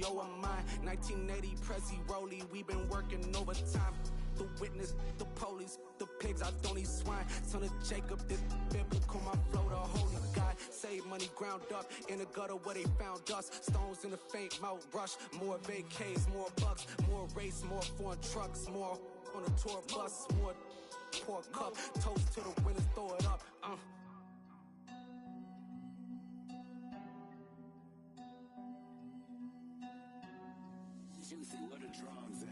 know I'm mine. 1980 Prezi Rollie, we been working overtime. The witness, the police, the pigs, I don't eat swine. Son of Jacob, this biblical, my flow, the holy God. Save money ground up in the gutter where they found us. Stones in the faint mouth rush. More vacays, more bucks, more race, more foreign trucks, more on a tour bus, more pour cup. Toast to the winners, throw it up. Juicy, what a drums at.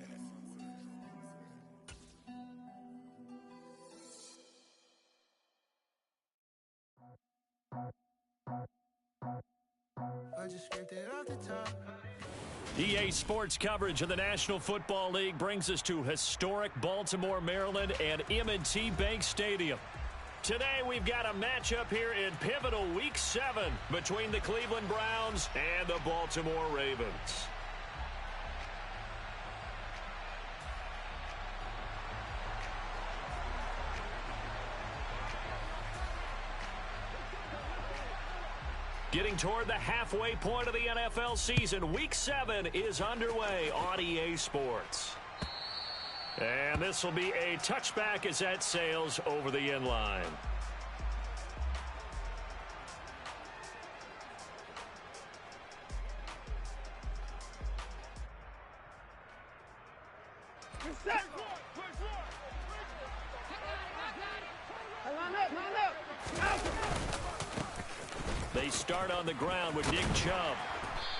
I just scraped it off the top. EA Sports coverage of the National Football League brings us to historic Baltimore, Maryland and M&T Bank Stadium. Today we've got a matchup here in pivotal Week 7 between the Cleveland Browns and the Baltimore Ravens. Getting toward the halfway point of the NFL season, Week 7 is underway on EA Sports. And this will be a touchback as that sails over the end line. They start on the ground with Nick Chubb.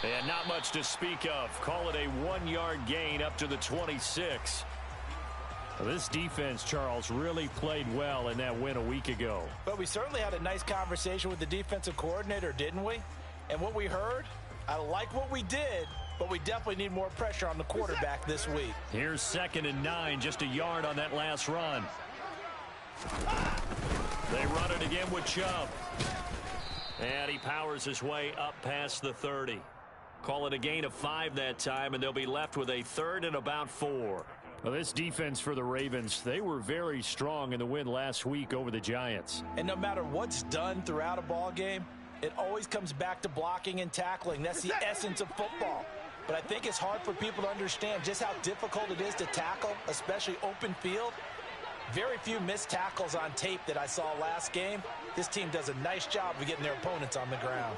And not much to speak of. Call it a 1-yard gain up to the 26. Well, this defense, Charles, really played well in that win a week ago. But we certainly had a nice conversation with the defensive coordinator, didn't we? And what we heard, I like what we did, but we definitely need more pressure on the quarterback this week. Here's 2nd and 9, just a yard on that last run. They run it again with Chubb. And he powers his way up past the 30. Call it a gain of 5 that time, and they'll be left with a 3rd and about 4. Well, this defense for the Ravens, they were very strong in the win last week over the Giants. And no matter what's done throughout a ball game, it always comes back to blocking and tackling. That's the essence of football. But I think it's hard for people to understand just how difficult it is to tackle, especially open field. Very few missed tackles on tape that I saw last game. This team does a nice job of getting their opponents on the ground.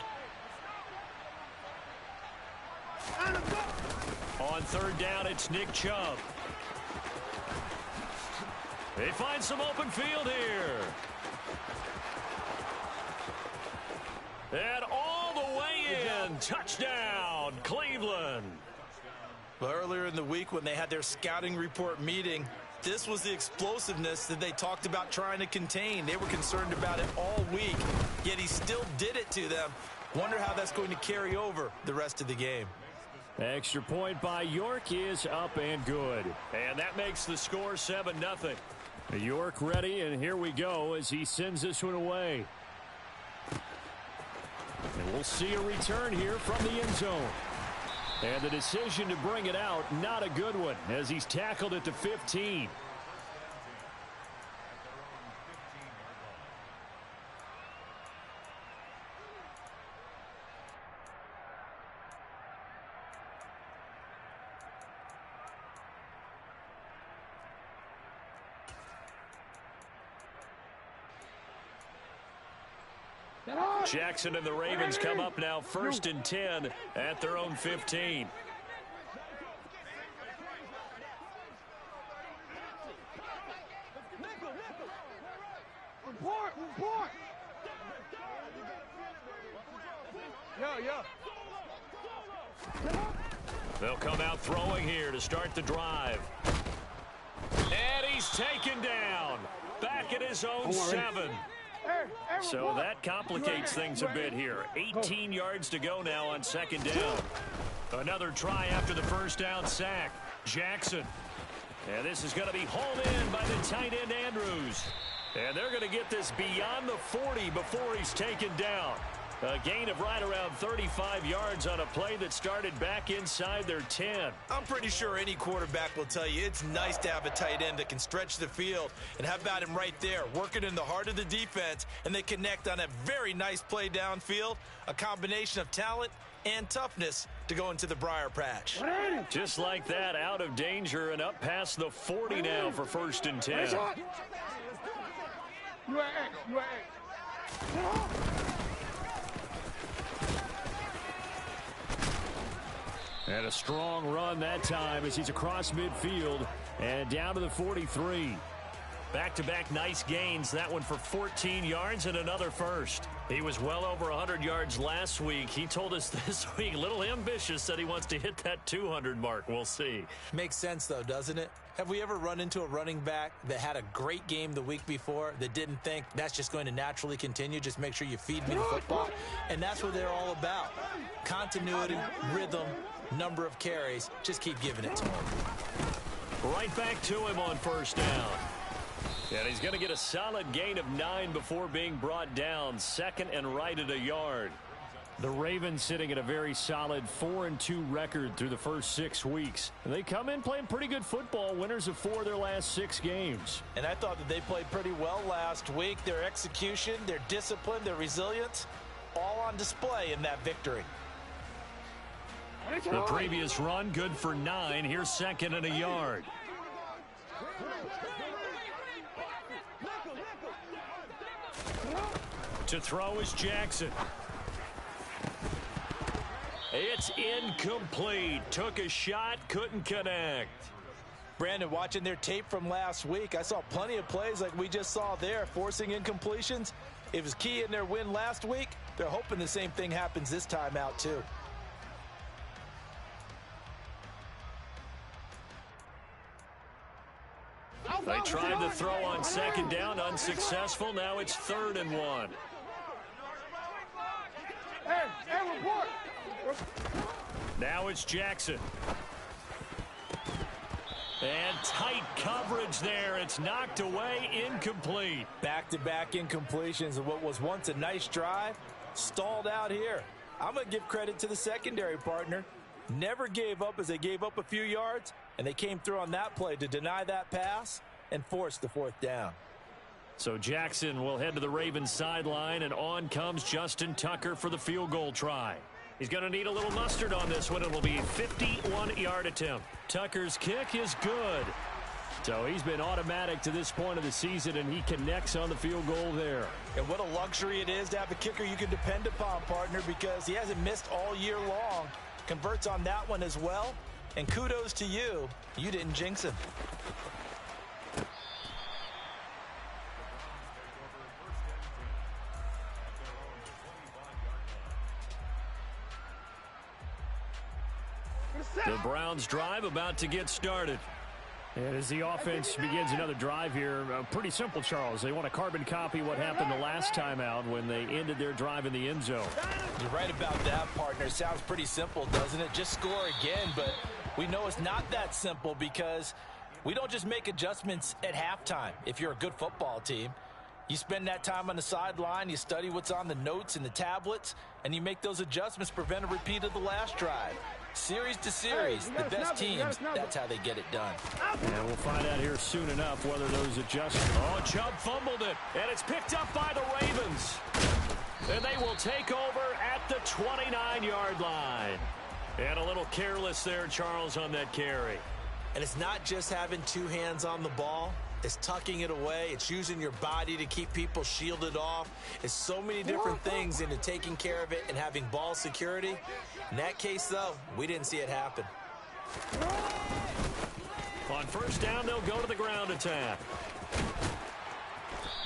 On 3rd down, it's Nick Chubb. They find some open field here. And all the way in. Touchdown, Cleveland. Well, earlier in the week when they had their scouting report meeting, this was the explosiveness that they talked about trying to contain. They were concerned about it all week, yet he still did it to them. Wonder how that's going to carry over the rest of the game. Extra point by York is up and good. And that makes the score 7-0. York ready, and here we go as he sends this one away. And we'll see a return here from the end zone. And the decision to bring it out, not a good one, as he's tackled at the 15. Jackson and the Ravens come up now 1st and 10 at their own 15. Report. They'll come out throwing here to start the drive. And he's taken down. Back at his own 7. So that complicates things a bit here. 18 yards to go now on 2nd down. Another try after the 1st down sack. Jackson. And this is going to be hauled in by the tight end Andrews. And they're going to get this beyond the 40 before he's taken down. A gain of right around 35 yards on a play that started back inside their 10. I'm pretty sure any quarterback will tell you it's nice to have a tight end that can stretch the field. And how about him right there, working in the heart of the defense, and they connect on a very nice play downfield. A combination of talent and toughness to go into the briar patch. Just like that, out of danger and up past the 40 now for 1st and 10. And a strong run that time as he's across midfield and down to the 43. Back-to-back nice gains. That one for 14 yards and another first. He was well over 100 yards last week. He told us this week, a little ambitious, said he wants to hit that 200 mark. We'll see. Makes sense, though, doesn't it? Have we ever run into a running back that had a great game the week before that didn't think that's just going to naturally continue? Just make sure you feed me the football. And that's what they're all about. Continuity, rhythm, number of carries. Just keep giving it to him. Right back to him on 1st down. And he's going to get a solid gain of 9 before being brought down. 2nd and right at a yard. The Ravens sitting at a very solid 4-2 record through the first 6 weeks. And they come in playing pretty good football, winners of 4 of their last 6 games. And I thought that they played pretty well last week. Their execution, their discipline, their resilience, all on display in that victory. The previous run, good for 9. Here's 2nd and a yard. To throw is Jackson. It's incomplete. Took a shot, couldn't connect. Brandon, watching their tape from last week, I saw plenty of plays like we just saw there, forcing incompletions. It was key in their win last week. They're hoping the same thing happens this time out, too. They tried to throw on 2nd down, unsuccessful. Now it's 3rd and 1. Now it's Jackson. And tight coverage there. It's knocked away, incomplete. Back-to-back incompletions of what was once a nice drive, stalled out here. I'm going to give credit to the secondary partner. Never gave up as they gave up a few yards, and they came through on that play to deny that pass and force the 4th down. So Jackson will head to the Ravens sideline, and on comes Justin Tucker for the field goal try. He's going to need a little mustard on this one. It will be a 51-yard attempt. Tucker's kick is good. So he's been automatic to this point of the season, and he connects on the field goal there. And what a luxury it is to have a kicker you can depend upon, partner, because he hasn't missed all year long. Converts on that one as well. And kudos to you. You didn't jinx him. The Browns drive about to get started. And as the offense begins another drive here, pretty simple, Charles. They want to carbon copy what happened the last time out when they ended their drive in the end zone. You're right about that, partner. Sounds pretty simple, doesn't it? Just score again, but we know it's not that simple because we don't just make adjustments at halftime if you're a good football team. You spend that time on the sideline, you study what's on the notes and the tablets, and you make those adjustments, prevent a repeat of the last drive. Series to series, the best teams, that's how they get it done. And we'll find out here soon enough whether those adjustments... Oh, Chubb fumbled it, and it's picked up by the Ravens. And they will take over at the 29-yard line. And a little careless there, Charles, on that carry. And it's not just having two hands on the ball. It's tucking it away. It's using your body to keep people shielded off. It's so many different things into taking care of it and having ball security. In that case, though, we didn't see it happen. On 1st down, they'll go to the ground attack.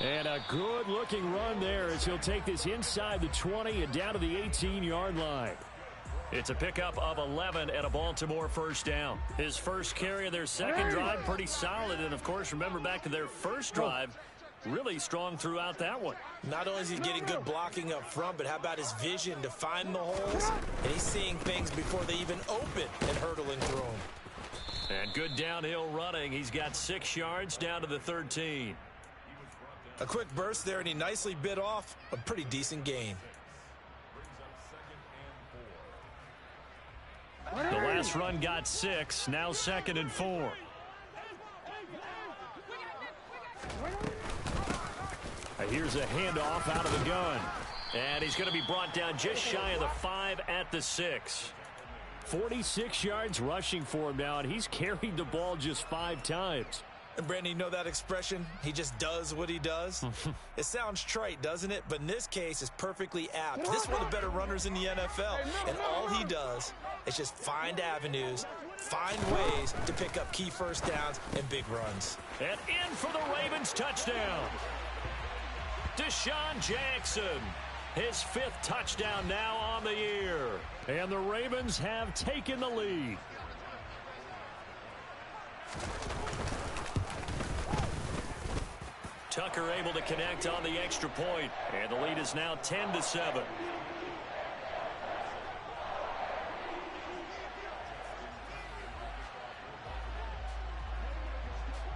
And a good-looking run there as he'll take this inside the 20 and down to the 18-yard line. It's a pickup of 11 and a Baltimore 1st down. His first carry of their second drive, pretty solid. And, of course, remember back to their first drive, really strong throughout that one. Not only is he getting good blocking up front, but how about his vision to find the holes? And he's seeing things before they even open and hurdling through them. And good downhill running. He's got 6 yards down to the 13. A quick burst there, and he nicely bit off a pretty decent gain. The last run got 6, now 2nd and 4. Here's a handoff out of the gun. And he's going to be brought down just shy of the 5 at the 6. 46 yards rushing for him now, and he's carried the ball just 5 times. And Brandon, you know that expression, he just does what he does? It sounds trite, doesn't it? But in this case, it's perfectly apt. This is one of the better runners in the NFL. And all he does is just find avenues, find ways to pick up key first downs and big runs. And in for the Ravens touchdown. Deshaun Jackson, his 5th touchdown now on the year. And the Ravens have taken the lead. Tucker able to connect on the extra point, and the lead is now 10-7.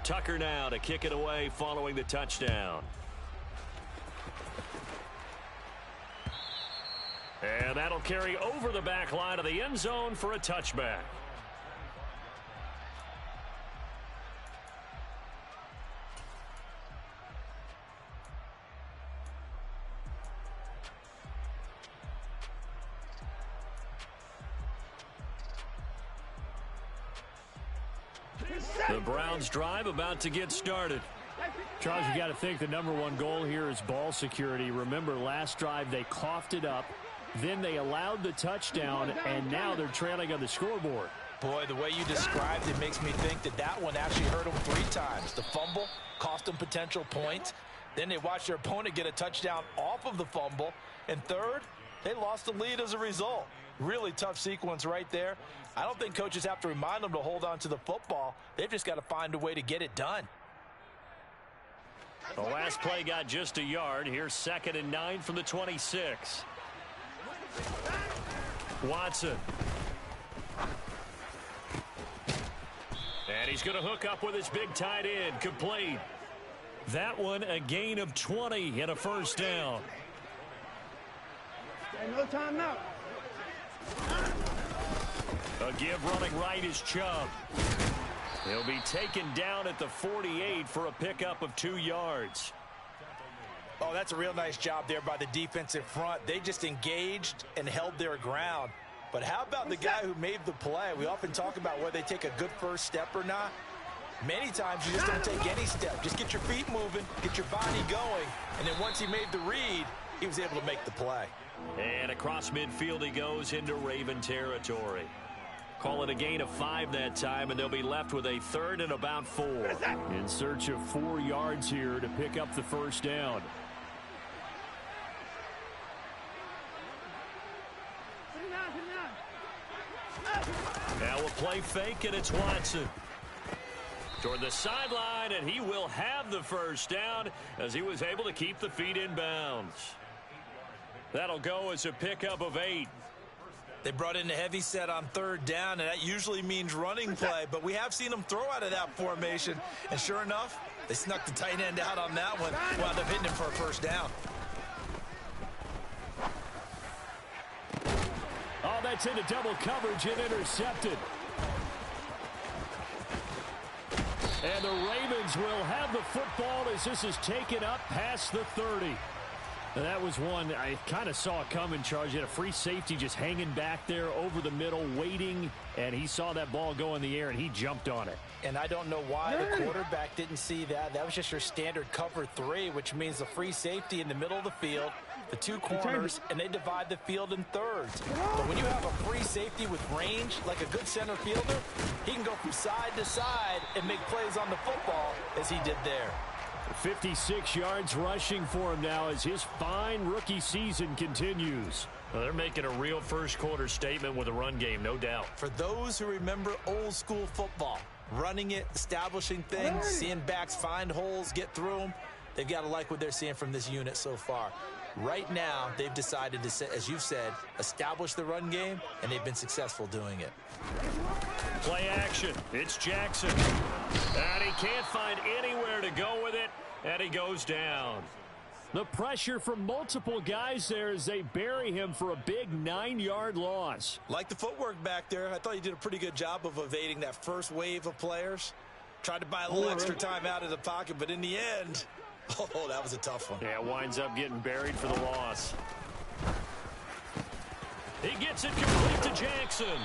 Tucker now to kick it away following the touchdown. And that'll carry over the back line of the end zone for a touchback. The Browns drive about to get started. Charles, you got to think the #1 goal here is ball security. Remember, last drive they coughed it up, then they allowed the touchdown, and now they're trailing on the scoreboard. Boy, the way you described it makes me think that one actually hurt them 3 times. The fumble cost them potential points. Then they watched their opponent get a touchdown off of the fumble. And third, they lost the lead as a result. Really tough sequence right there. I don't think coaches have to remind them to hold on to the football. They've just got to find a way to get it done. The last play got just a yard. Here's 2nd and 9 from the 26. Watson. And he's going to hook up with his big tight end. Complete. That one a gain of 20 and a first down. No timeout. A give running right is Chubb. He'll be taken down at the 48 for a pickup of 2 yards. Oh, that's a real nice job there by the defensive front. They just engaged and held their ground. But how about the guy who made the play? We often talk about whether they take a good first step or not. Many times you just don't take any step. Just get your feet moving, get your body going, and then once he made the read, he was able to make the play. And across midfield he goes into Raven territory. Call it a gain of 5 that time, and they'll be left with a 3rd and about 4. In search of 4 yards here to pick up the first down. Now a play fake, and it's Watson. Toward the sideline, and he will have the first down as he was able to keep the feet in bounds. That'll go as a pickup of 8. They brought in the heavy set on 3rd down, and that usually means running play, but we have seen them throw out of that formation, and sure enough, they snuck the tight end out on that one, wound up hitting him for a first down. Oh, that's into double coverage and intercepted. And the Ravens will have the football as this is taken up past the 30. Now, that was one I kind of saw coming, Charles. You had a free safety just hanging back there over the middle, waiting, and he saw that ball go in the air, and he jumped on it. And I don't know why the quarterback didn't see that. That was just your standard cover 3, which means the free safety in the middle of the field, the 2 corners, and they divide the field in thirds. But when you have a free safety with range, like a good center fielder, he can go from side to side and make plays on the football as he did there. 56 yards rushing for him now as his fine rookie season continues. Well, they're making a real first-quarter statement with a run game, no doubt. For those who remember old-school football, running it, establishing things, seeing backs find holes, get through them, they've got to like what they're seeing from this unit so far. Right now, they've decided to, as you've said, establish the run game, and they've been successful doing it. Play action. It's Jackson. And he can't find anywhere to go with it, and he goes down. The pressure from multiple guys there as they bury him for a big 9-yard loss. Like the footwork back there, I thought he did a pretty good job of evading that first wave of players. Tried to buy a little extra time out of the pocket, but in the end, oh, that was a tough one. Yeah, winds up getting buried for the loss. He gets it complete to Jackson.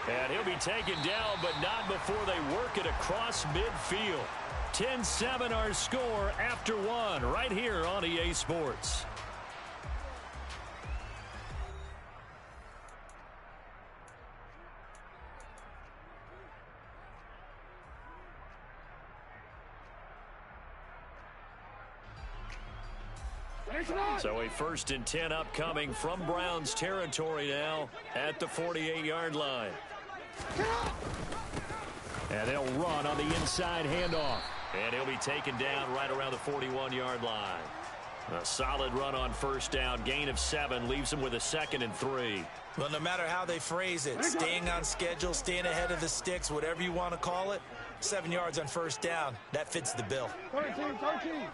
And he'll be taken down, but not before they work it across midfield. 10-7 our score after one right here on EA Sports. So a 1st and 10 upcoming from Browns territory now at the 48-yard line. And they'll run on the inside handoff. And he'll be taken down right around the 41-yard line. A solid run on 1st down. Gain of 7 leaves them with a 2nd and 3. Well, no matter how they phrase it, staying on schedule, staying ahead of the sticks, whatever you want to call it, 7 yards on 1st down, that fits the bill. 13.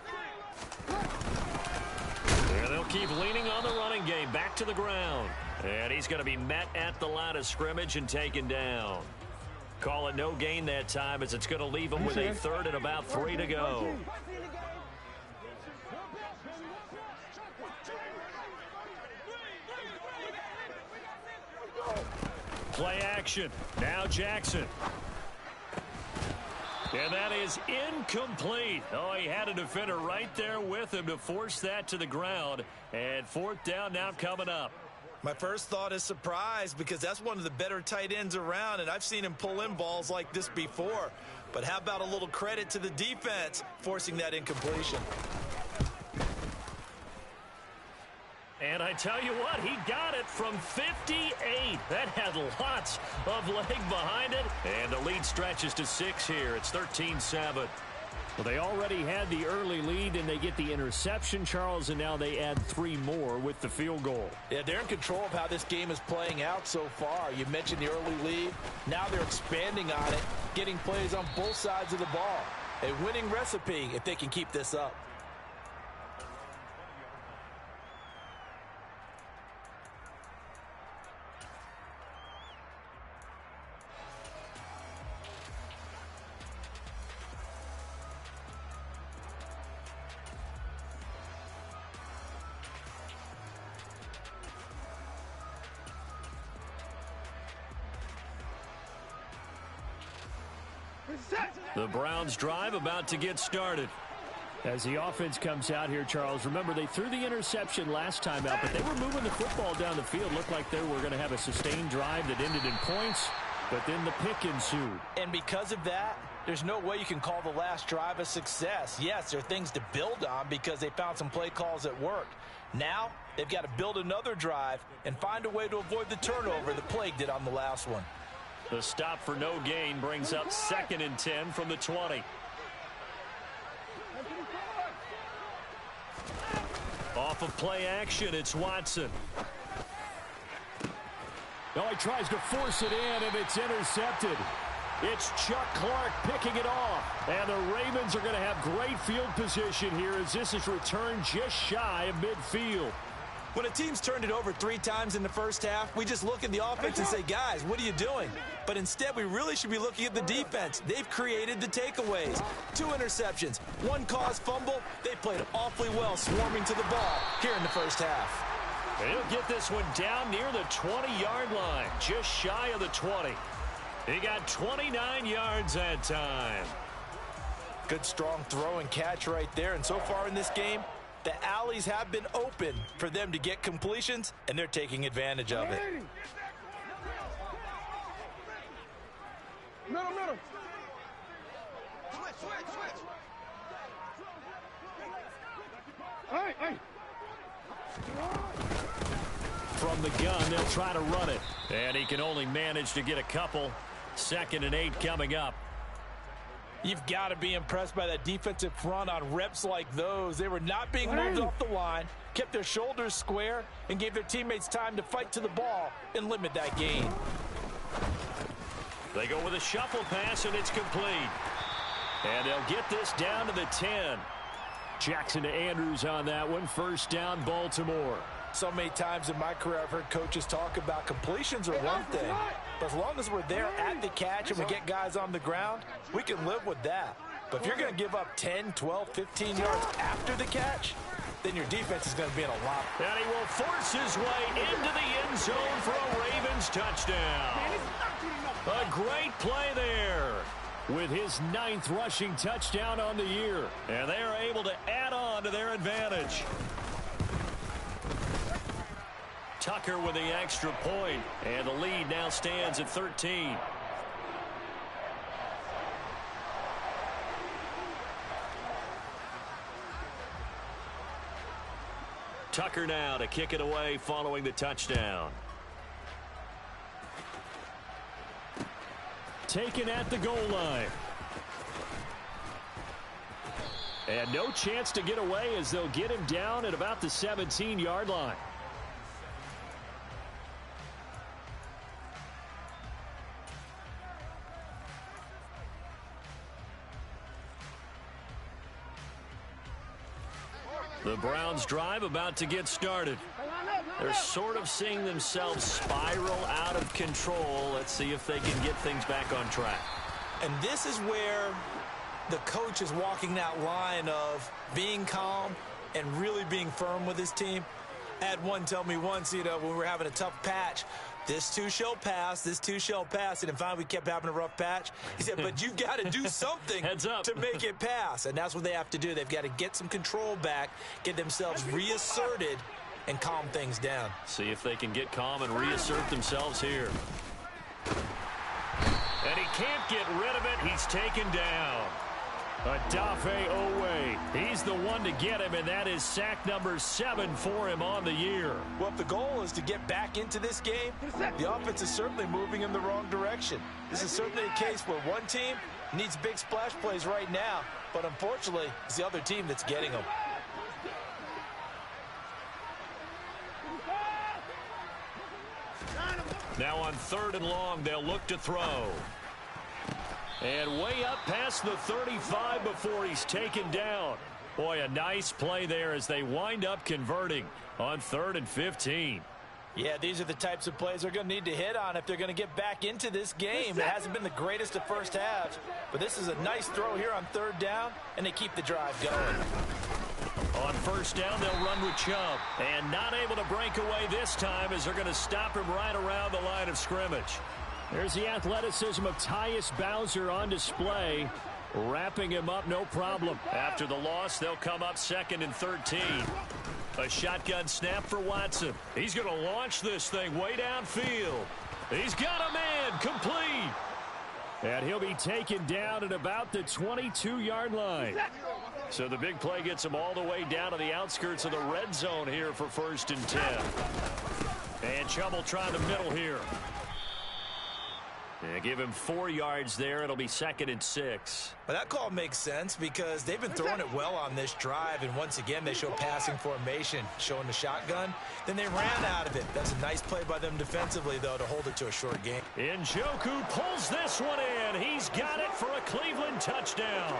And they'll keep leaning on the running game. Back to the ground. And he's going to be met at the line of scrimmage and taken down. Call it no gain that time as it's going to leave him with a 3rd and about 3 to go. Play action. Now Jackson. And that is incomplete. Oh, he had a defender right there with him to force that to the ground. And 4th down now coming up. My first thought is surprise because that's one of the better tight ends around, and I've seen him pull in balls like this before. But how about a little credit to the defense forcing that incompletion? And I tell you what, he got it from 58. That had lots of leg behind it. And the lead stretches to 6 here. It's 13-7. Well, they already had the early lead, and they get the interception, Charles, and now they add 3 more with the field goal. Yeah, they're in control of how this game is playing out so far. You mentioned the early lead. Now they're expanding on it, getting plays on both sides of the ball. A winning recipe if they can keep this up. The Browns drive about to get started. As the offense comes out here, Charles, remember they threw the interception last time out, but they were moving the football down the field. Looked like they were going to have a sustained drive that ended in points, but then the pick ensued. And because of that, there's no way you can call the last drive a success. Yes, there are things to build on because they found some play calls that worked. Now, they've got to build another drive and find a way to avoid the turnover the Plague did on the last one. The stop for no gain brings up 2nd and 10 from the 20. Off of play action, it's Watson. No, he tries to force it in, and it's intercepted. It's Chuck Clark picking it off. And the Ravens are going to have great field position here as this is returned just shy of midfield. When a team's turned it over 3 times in the first half, we just look at the offense and say, guys, what are you doing? But instead, we really should be looking at the defense. They've created the takeaways. 2 interceptions, 1 caused fumble. They played awfully well swarming to the ball here in the first half. He'll get this one down near the 20-yard line, just shy of the 20. He got 29 yards that time. Good, strong throw and catch right there. And so far in this game, the alleys have been open for them to get completions, and they're taking advantage of it. Middle. Switch. Hey. From the gun, they'll try to run it. And he can only manage to get a couple. 2nd and 8 coming up. You've got to be impressed by that defensive front on reps like those. They were not being moved off the line, kept their shoulders square, and gave their teammates time to fight to the ball and limit that gain. They go with a shuffle pass, and it's complete. And they'll get this down to the 10. Jackson to Andrews on that one. 1st down, Baltimore. So many times in my career, I've heard coaches talk about completions are one thing. But as long as we're there at the catch and we get guys on the ground, we can live with that. But if you're going to give up 10, 12, 15 yards after the catch, then your defense is going to be in a lot. And he will force his way into the end zone for a Ravens touchdown. A great play there. With his 9th rushing touchdown on the year. And they are able to add on to their advantage. Tucker with the extra point, and the lead now stands at 13. Tucker now to kick it away following the touchdown. Taken at the goal line. And no chance to get away as they'll get him down at about the 17-yard line. The Browns drive about to get started. They're sort of seeing themselves spiral out of control. Let's see if they can get things back on track. And this is where the coach is walking that line of being calm and really being firm with his team. I had one tell me once, when we were having a tough patch, this too shall pass, this too shall pass. And finally we kept having a rough patch. He said, but you've got to do something Heads up. to make it pass. And that's what they have to do. They've got to get some control back, get themselves reasserted, and calm things down. See if they can get calm and reassert themselves here. And he can't get rid of it. He's taken down. Adafe Owe. He's the one to get him, and that is sack number 7 for him on the year. Well, if the goal is to get back into this game, the offense is certainly moving in the wrong direction. This is certainly a case where one team needs big splash plays right now, but unfortunately, it's the other team that's getting them. Now on 3rd and long, they'll look to throw. And way up past the 35 before he's taken down. Boy, a nice play there as they wind up converting on 3rd and 15. Yeah, these are the types of plays they're going to need to hit on if they're going to get back into this game. It hasn't been the greatest of first halves, but this is a nice throw here on 3rd down, and they keep the drive going. On 1st down, they'll run with Chubb. And not able to break away this time as they're going to stop him right around the line of scrimmage. There's the athleticism of Tyus Bowser on display. Wrapping him up, no problem. After the loss, they'll come up 2nd and 13. A shotgun snap for Watson. He's going to launch this thing way downfield. He's got a man, complete. And he'll be taken down at about the 22-yard line. So the big play gets him all the way down to the outskirts of the red zone here for 1st and 10. And Chubb will try the middle here. Yeah, give him 4 yards there. It'll be 2nd and 6. But that call makes sense because they've been throwing it well on this drive, and once again they show passing formation, showing the shotgun. Then they ran out of it. That's a nice play by them defensively, though, to hold it to a short game. Njoku pulls this one in. He's got it for a Cleveland touchdown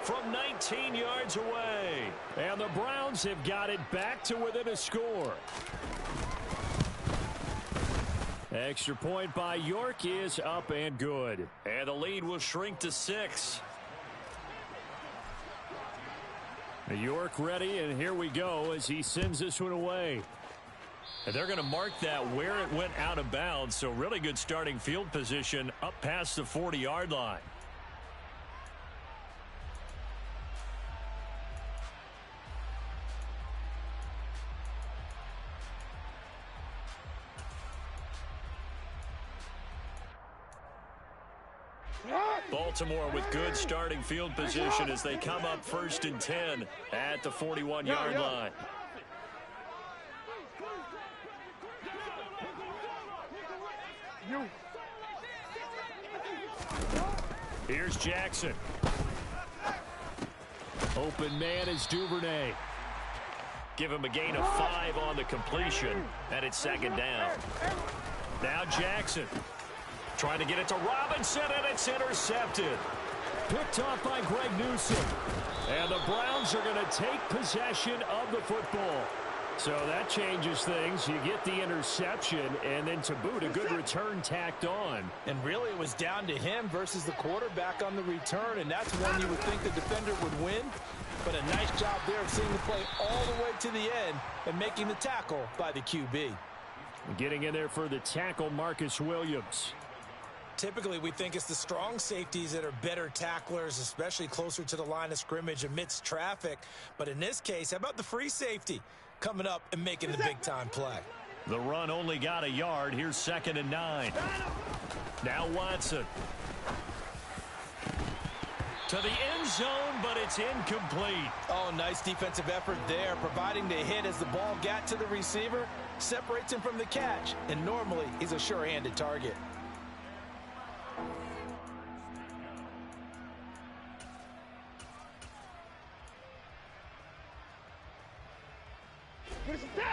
from 19 yards away. And the Browns have got it back to within a score. Extra point by York is up and good. And the lead will shrink to 6. York ready, and here we go as he sends this one away. And they're going to mark that where it went out of bounds, so really good starting field position up past the 40-yard line. Baltimore with good starting field position as they come up 1st and 10 at the 41-yard line. Here's Jackson. Open man is Duvernay. Give him a gain of 5 on the completion, and it's 2nd down. Now Jackson trying to get it to Robinson, and it's intercepted. Picked off by Greg Newsom. And the Browns are going to take possession of the football. So that changes things. You get the interception, and then to boot, a good return tacked on. And really it was down to him versus the quarterback on the return, and that's one you would think the defender would win. But a nice job there of seeing the play all the way to the end and making the tackle by the QB. Getting in there for the tackle, Marcus Williams. Typically, we think it's the strong safeties that are better tacklers, especially closer to the line of scrimmage amidst traffic. But in this case, how about the free safety coming up and making the big-time play? The run only got a yard. Here's 2nd and 9. Now Watson. To the end zone, but it's incomplete. Oh, nice defensive effort there, providing the hit as the ball got to the receiver, separates him from the catch, and normally he's a sure-handed target.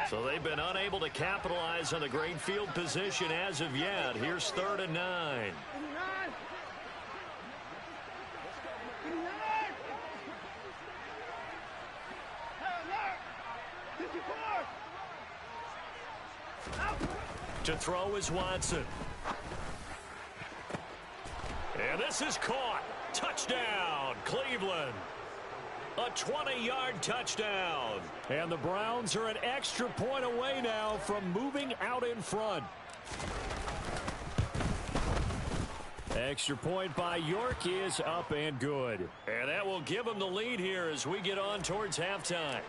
So they've been unable to capitalize on the great field position as of yet. Here's 3rd and 9. To throw is Watson. And this is caught. Touchdown, Cleveland. A 20-yard touchdown. And the Browns are an extra point away now from moving out in front. Extra point by York is up and good. And that will give them the lead here as we get on towards halftime.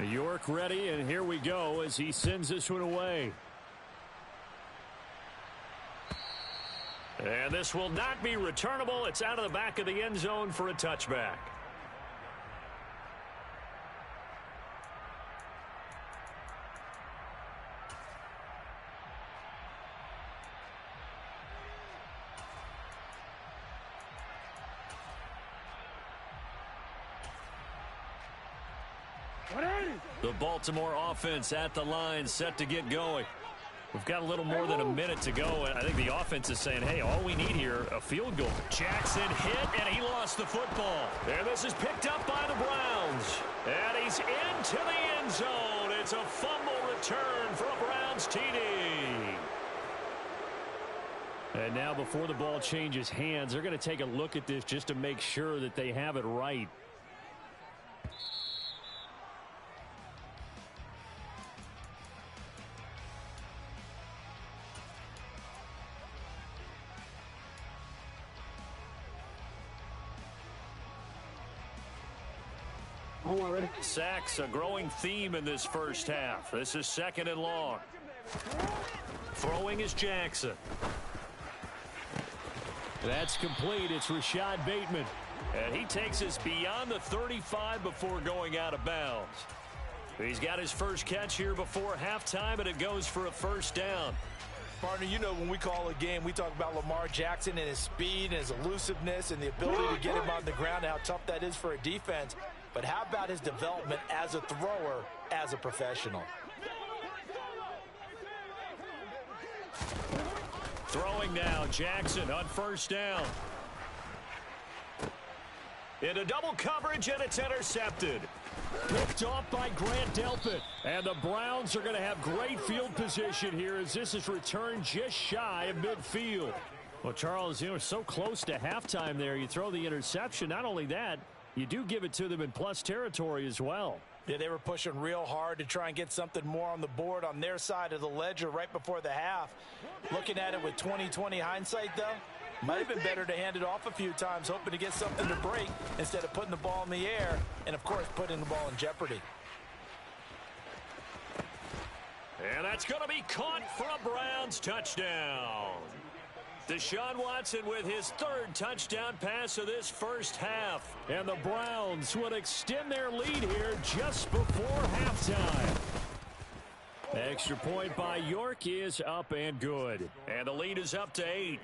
York ready, and here we go as he sends this one away. And this will not be returnable. It's out of the back of the end zone for a touchback. The Baltimore offense at the line, set to get going. We've got a little more than a minute to go, and I think the offense is saying, hey, all we need here, a field goal. Jackson hit, and he lost the football. And this is picked up by the Browns. And he's into the end zone. It's a fumble return for a Browns TD. And now before the ball changes hands, they're going to take a look at this just to make sure that they have it right. Sacks, a growing theme in this first half. This is 2nd and long. Throwing is Jackson. That's complete. It's Rashad Bateman. And he takes us beyond the 35 before going out of bounds. He's got his first catch here before halftime, and it goes for a 1st down. Partner, you know when we call a game, we talk about Lamar Jackson and his speed and his elusiveness and the ability to get him on the ground, how tough that is for a defense. But how about his development as a thrower, as a professional? Throwing now, Jackson on 1st down. Into double coverage, and it's intercepted. Picked off by Grant Delpit. And the Browns are going to have great field position here as this is returned just shy of midfield. Well, Charles, you know, so close to halftime there. You throw the interception. Not only that, you do give it to them in plus territory as well. Yeah, they were pushing real hard to try and get something more on the board on their side of the ledger right before the half. Looking at it with 20/20 hindsight, though, might have been better to hand it off a few times, hoping to get something to break instead of putting the ball in the air and, of course, putting the ball in jeopardy. And that's going to be caught for a Browns touchdown. Deshaun Watson with his 3rd touchdown pass of this first half. And the Browns would extend their lead here just before halftime. Extra point by York is up and good. And the lead is up to 8.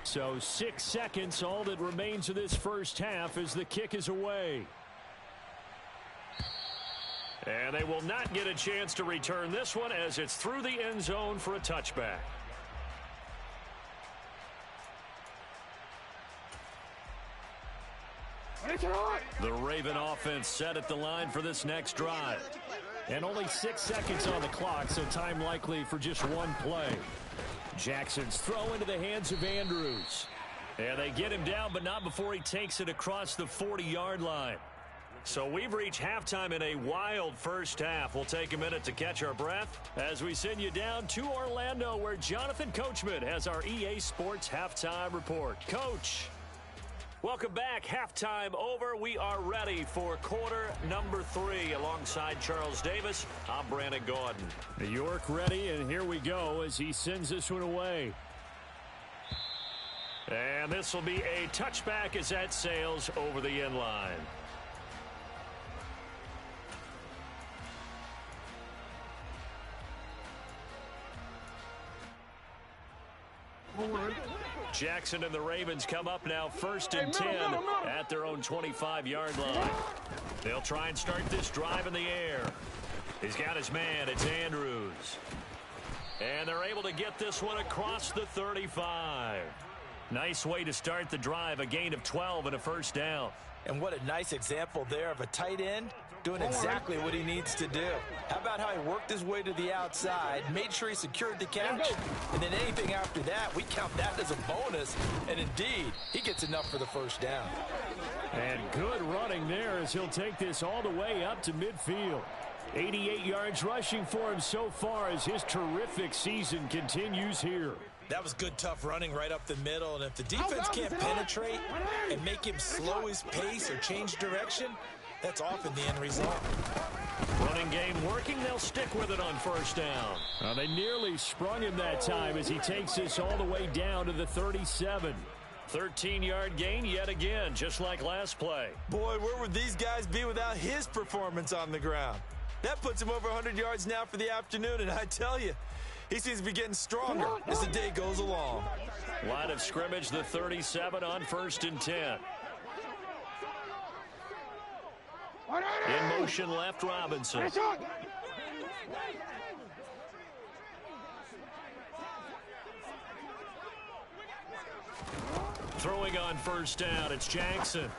So 6 seconds, all that remains of this first half as the kick is away. And they will not get a chance to return this one as it's through the end zone for a touchback. The Raven offense set at the line for this next drive. And only 6 seconds on the clock, so time likely for just one play. Jackson's throw into the hands of Andrews. And they get him down, but not before he takes it across the 40-yard line. So we've reached halftime in a wild first half. We'll take a minute to catch our breath as we send you down to Orlando, where Jonathan Coachman has our EA Sports Halftime Report. Coach, welcome back. Halftime over. We are ready for quarter number 3. Alongside Charles Davis, I'm Brandon Gordon. York ready, and here we go as he sends this one away. And this will be a touchback as that sails over the end line. Jackson and the Ravens come up now 1st and 10 at their own 25-yard line. They'll try and start this drive in the air. He's got his man. It's Andrews. And they're able to get this one across the 35. Nice way to start the drive, a gain of 12 and a first down. And what a nice example there of a tight end doing exactly what he needs to do. How about how he worked his way to the outside, made sure he secured the catch, and then anything after that, we count that as a bonus. And indeed, he gets enough for the first down. And good running there as he'll take this all the way up to midfield. 88 yards rushing for him so far as his terrific season continues here. That was good, tough running right up the middle. And if the defense can't penetrate and make him slow his pace or change direction, that's often the end result. Running game working. They'll stick with it on first down. Well, they nearly sprung him that time as he takes this all the way down to the 37. 13-yard gain yet again, just like last play. Boy, where would these guys be without his performance on the ground? That puts him over 100 yards now for the afternoon, and I tell you, he seems to be getting stronger as the day goes along. Line of scrimmage, the 37 on 1st and 10. In motion left, Robinson. Throwing on first down, it's Jackson.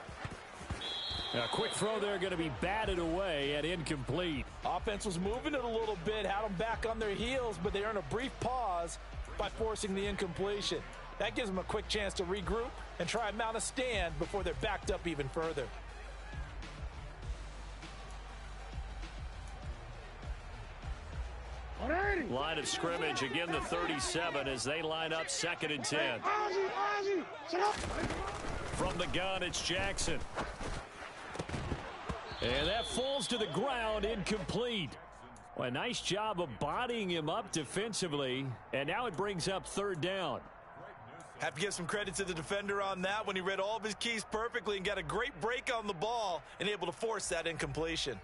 A quick throw there going to be batted away and incomplete. Offense was moving it a little bit, had them back on their heels, but they earn a brief pause by forcing the incompletion. That gives them a quick chance to regroup and try and mount a stand before they're backed up even further. Line of scrimmage, again the 37 as they line up 2nd and 10. From the gun, it's Jackson. And that falls to the ground, incomplete. Well, a nice job of bodying him up defensively, and now it brings up 3rd down. Have to give some credit to the defender on that when he read all of his keys perfectly and got a great break on the ball and able to force that incompletion.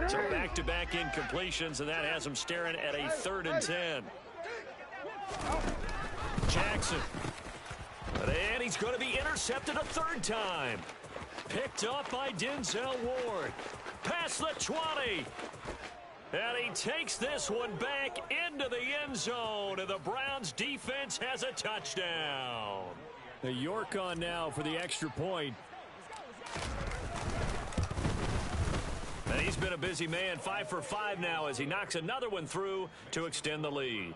So back-to-back incompletions, and that has him staring at a 3rd and 10. Jackson. And he's going to be intercepted a 3rd time. Picked up by Denzel Ward. Past the 20. And he takes this one back into the end zone, and the Browns defense has a touchdown. The York on now for the extra point. And he's been a busy man, 5 for 5 now as he knocks another one through to extend the lead.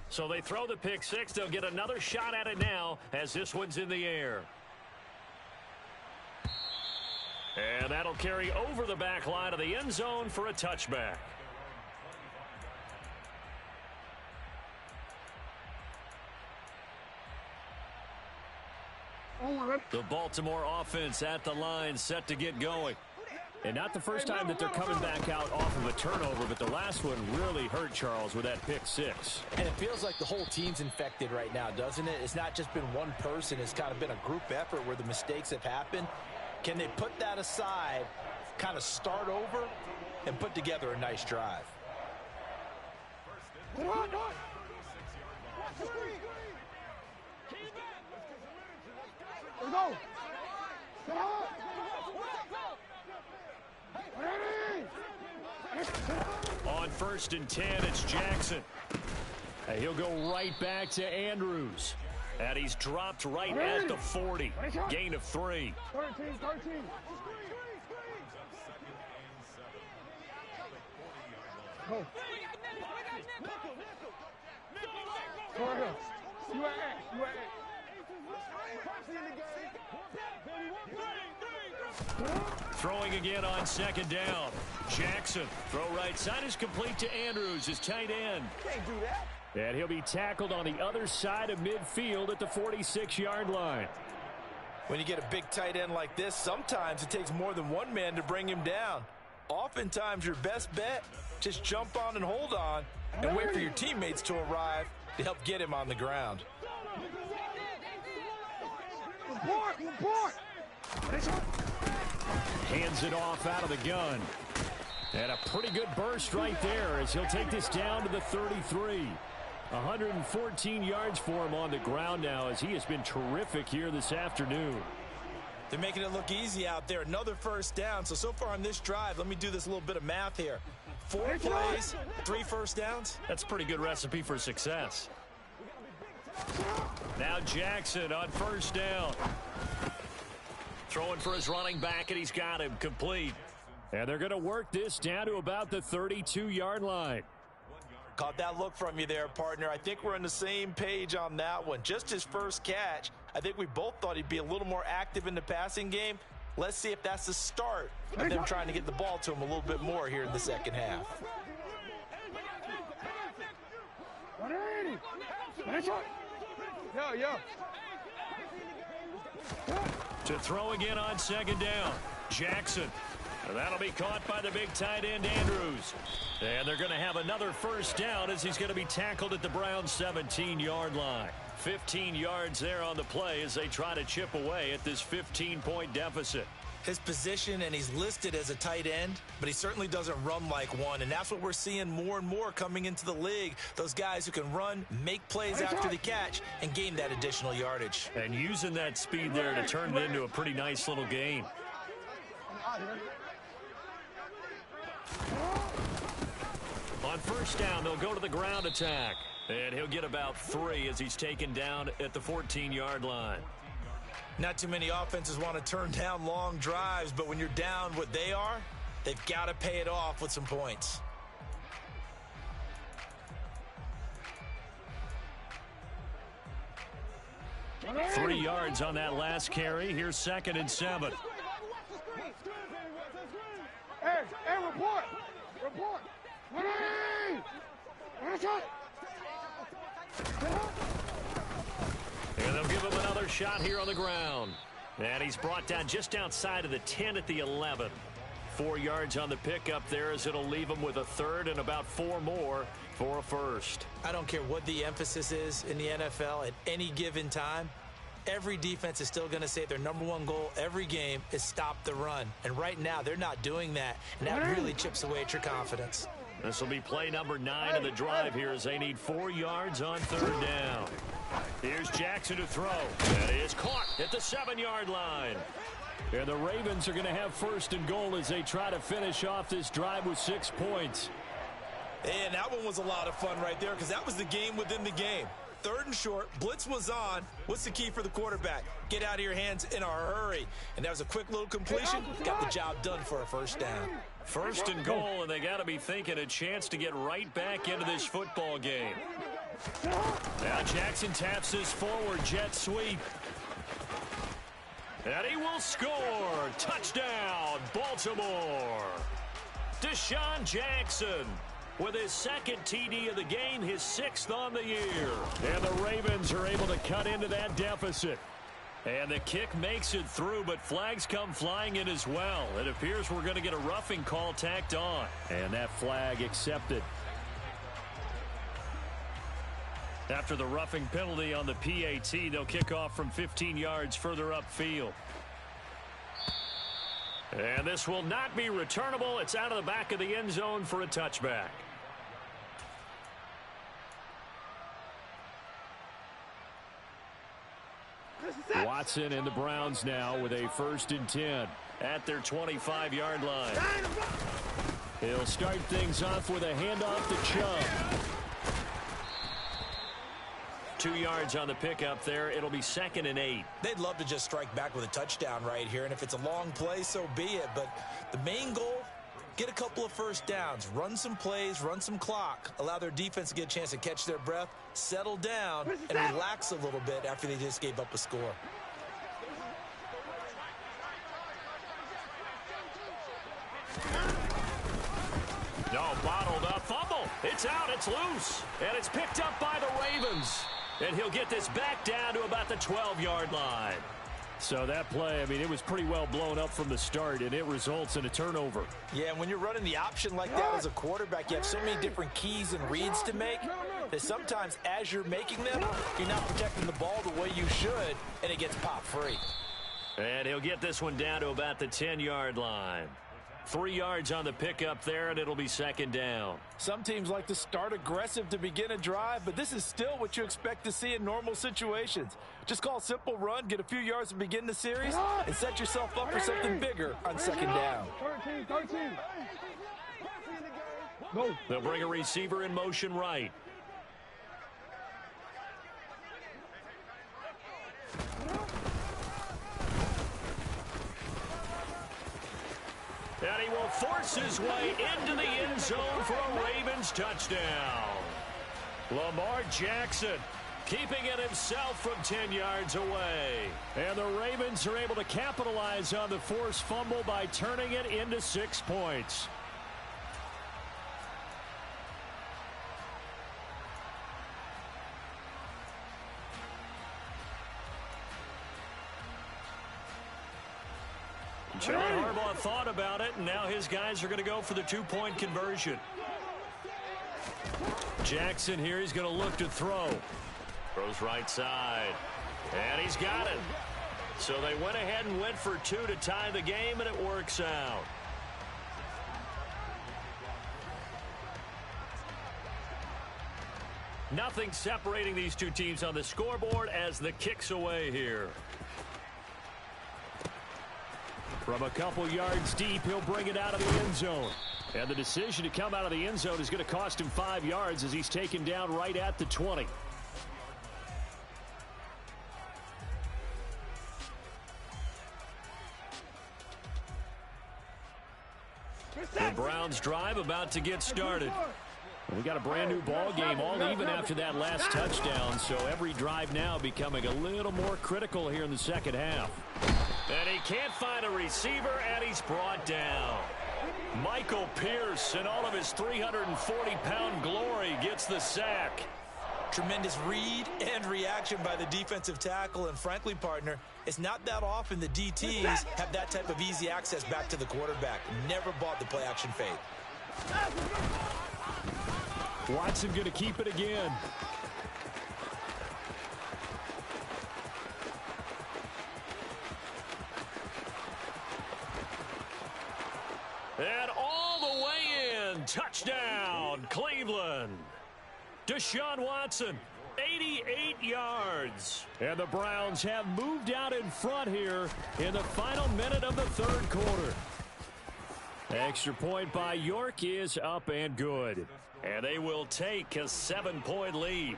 So they throw the pick 6. They'll get another shot at it now as this one's in the air. And that'll carry over the back line of the end zone for a touchback. The Baltimore offense at the line, set to get going. And not the first time that they're coming back out off of a turnover, but the last one really hurt Charles with that pick 6. And it feels like the whole team's infected right now, doesn't it? It's not just been one person. It's kind of been a group effort where the mistakes have happened. Can they put that aside, kind of start over, and put together a nice drive? On 1st and 10, it's Jackson. And he'll go right back to Andrews. And he's dropped right at the 40. Gain of 3. 13. Go ahead. You at Throwing again on second down. Jackson. Throw right side is complete to Andrews, his tight end. Can't do that. And he'll be tackled on the other side of midfield at the 46-yard line. When you get a big tight end like this, sometimes it takes more than one man to bring him down. Oftentimes, your best bet, just jump on and hold on and wait for your teammates to arrive to help get him on the ground. Report. Hands it off out of the gun. And a pretty good burst right there as he'll take this down to the 33. 114 yards for him on the ground now as he has been terrific here this afternoon. They're making it look easy out there. Another first down. So far on this drive, let me do this little bit of math here. 4 plays, 3 first downs. That's a pretty good recipe for success. Now Jackson on first down. Throwing for his running back, and he's got him complete. And they're going to work this down to about the 32-yard line. Caught that look from you there, partner. I think we're on the same page on that one. Just his first catch. I think we both thought he'd be a little more active in the passing game. Let's see if that's the start of them trying to get the ball to him a little bit more here in the second half. Yo. To throw again on second down. Jackson. And that'll be caught by the big tight end, Andrews. And they're going to have another first down as he's going to be tackled at the Browns' 17-yard line. 15 yards there on the play as they try to chip away at this 15-point deficit. His position, and he's listed as a tight end, but he certainly doesn't run like one, and that's what we're seeing more and more coming into the league. Those guys who can run, make plays after the catch, and gain that additional yardage. And using that speed there to turn it into a pretty nice little gain. On first down, they'll go to the ground attack. And he'll get about 3 as he's taken down at the 14-yard line. Not too many offenses want to turn down long drives, but when you're down what they are, they've got to pay it off with some points. Three yards on that last carry. Here's 2nd and 7. Hey, report. And they'll give him another shot here on the ground. And he's brought down just outside of the 10 at the 11. 4 yards on the pickup there as it'll leave him with a 3rd and about 4 more for a first. I don't care what the emphasis is in the NFL at any given time. Every defense is still going to say their #1 goal every game is stop the run. And right now, they're not doing that. And that really chips away at your confidence. This will be play number 9 of the drive here as they need 4 yards on 3rd down. Here's Jackson to throw. That is caught at the 7-yard line. And the Ravens are going to have 1st and goal as they try to finish off this drive with 6 points. And that one was a lot of fun right there because that was the game within the game. 3rd and short, blitz was on. What's the key for the quarterback? Get out of your hands in a hurry. And that was a quick little completion. Got the job done for a first down. 1st and goal, and they got to be thinking a chance to get right back into this football game. Now Jackson taps this forward jet sweep. And he will score. Touchdown, Baltimore. Deshaun Jackson with his 2nd TD of the game, his 6th on the year. And the Ravens are able to cut into that deficit. And the kick makes it through, but flags come flying in as well. It appears we're going to get a roughing call tacked on. And that flag accepted. After the roughing penalty on the PAT, they'll kick off from 15 yards further upfield. And this will not be returnable. It's out of the back of the end zone for a touchback. Watson and the Browns now with a 1st and 10 at their 25-yard line. He'll start things off with a handoff to Chubb. 2 yards on the pickup there. It'll be 2nd and 8. They'd love to just strike back with a touchdown right here, and if it's a long play, so be it. But the main goal, Get a couple of first downs, run some plays, run some clock, allow their defense to get a chance to catch their breath, settle down, and relax a little bit after they just gave up a score. No, bottled up fumble. It's out, it's loose, and it's picked up by the Ravens. And he'll get this back down to about the 12-yard line. So that play, I mean, it was pretty well blown up from the start, and it results in a turnover. Yeah, and when you're running the option like that as a quarterback, you have so many different keys and reads to make that sometimes as you're making them, you're not protecting the ball the way you should, and it gets popped free. And he'll get this one down to about the 10-yard line. 3 yards on the pickup there, and it'll be second down. Some teams like to start aggressive to begin a drive, but this is still what you expect to see in normal situations. Just call a simple run, get a few yards to begin the series, and set yourself up for something bigger on second down. 13. Go. They'll bring a receiver in motion right. And he will force his way into the end zone for a Ravens touchdown. Lamar Jackson keeping it himself from 10 yards away. And the Ravens are able to capitalize on the forced fumble by turning it into 6 points. John Harbaugh thought about it, and now his guys are going to go for the 2-point conversion. Jackson here, he's going to look to throw. Throws right side, and he's got it. So they went ahead and went for 2 to tie the game, and it works out. Nothing separating these two teams on the scoreboard as the kick's away here. From a couple yards deep, he'll bring it out of the end zone. And the decision to come out of the end zone is going to cost him 5 yards as he's taken down right at the 20. The Browns drive about to get started. We got a brand new ball game, all even after that last touchdown. So every drive now becoming a little more critical here in the second half. And he can't find a receiver, and he's brought down. Michael Pierce, in all of his 340-pound glory, gets the sack. Tremendous read and reaction by the defensive tackle, and frankly, partner, it's not that often the DTs have that type of easy access back to the quarterback. Never bought the play-action fade. Watson going to keep it again. And all the way in. Touchdown, Cleveland. Deshaun Watson, 88 yards. And the Browns have moved out in front here in the final minute of the third quarter. Extra point by York is up and good. And they will take a 7-point lead.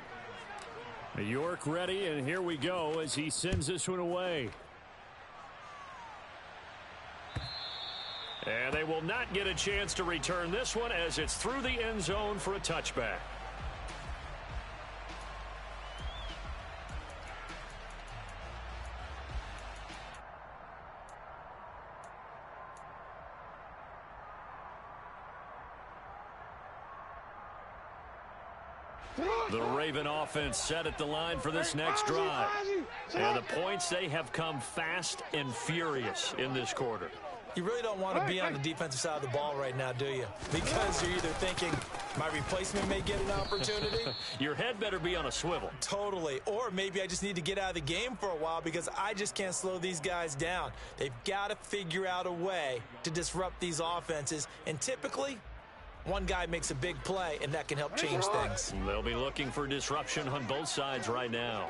York ready, and here we go as he sends this one away. And they will not get a chance to return this one as it's through the end zone for a touchback. The Raven offense set at the line for this next drive. And the points, they have come fast and furious in this quarter. You really don't want to be on the defensive side of the ball right now, do you? Because you're either thinking, my replacement may get an opportunity. Your head better be on a swivel. Totally. Or maybe I just need to get out of the game for a while because I just can't slow these guys down. They've got to figure out a way to disrupt these offenses. And typically, one guy makes a big play, and that can help change things. They'll be looking for disruption on both sides right now.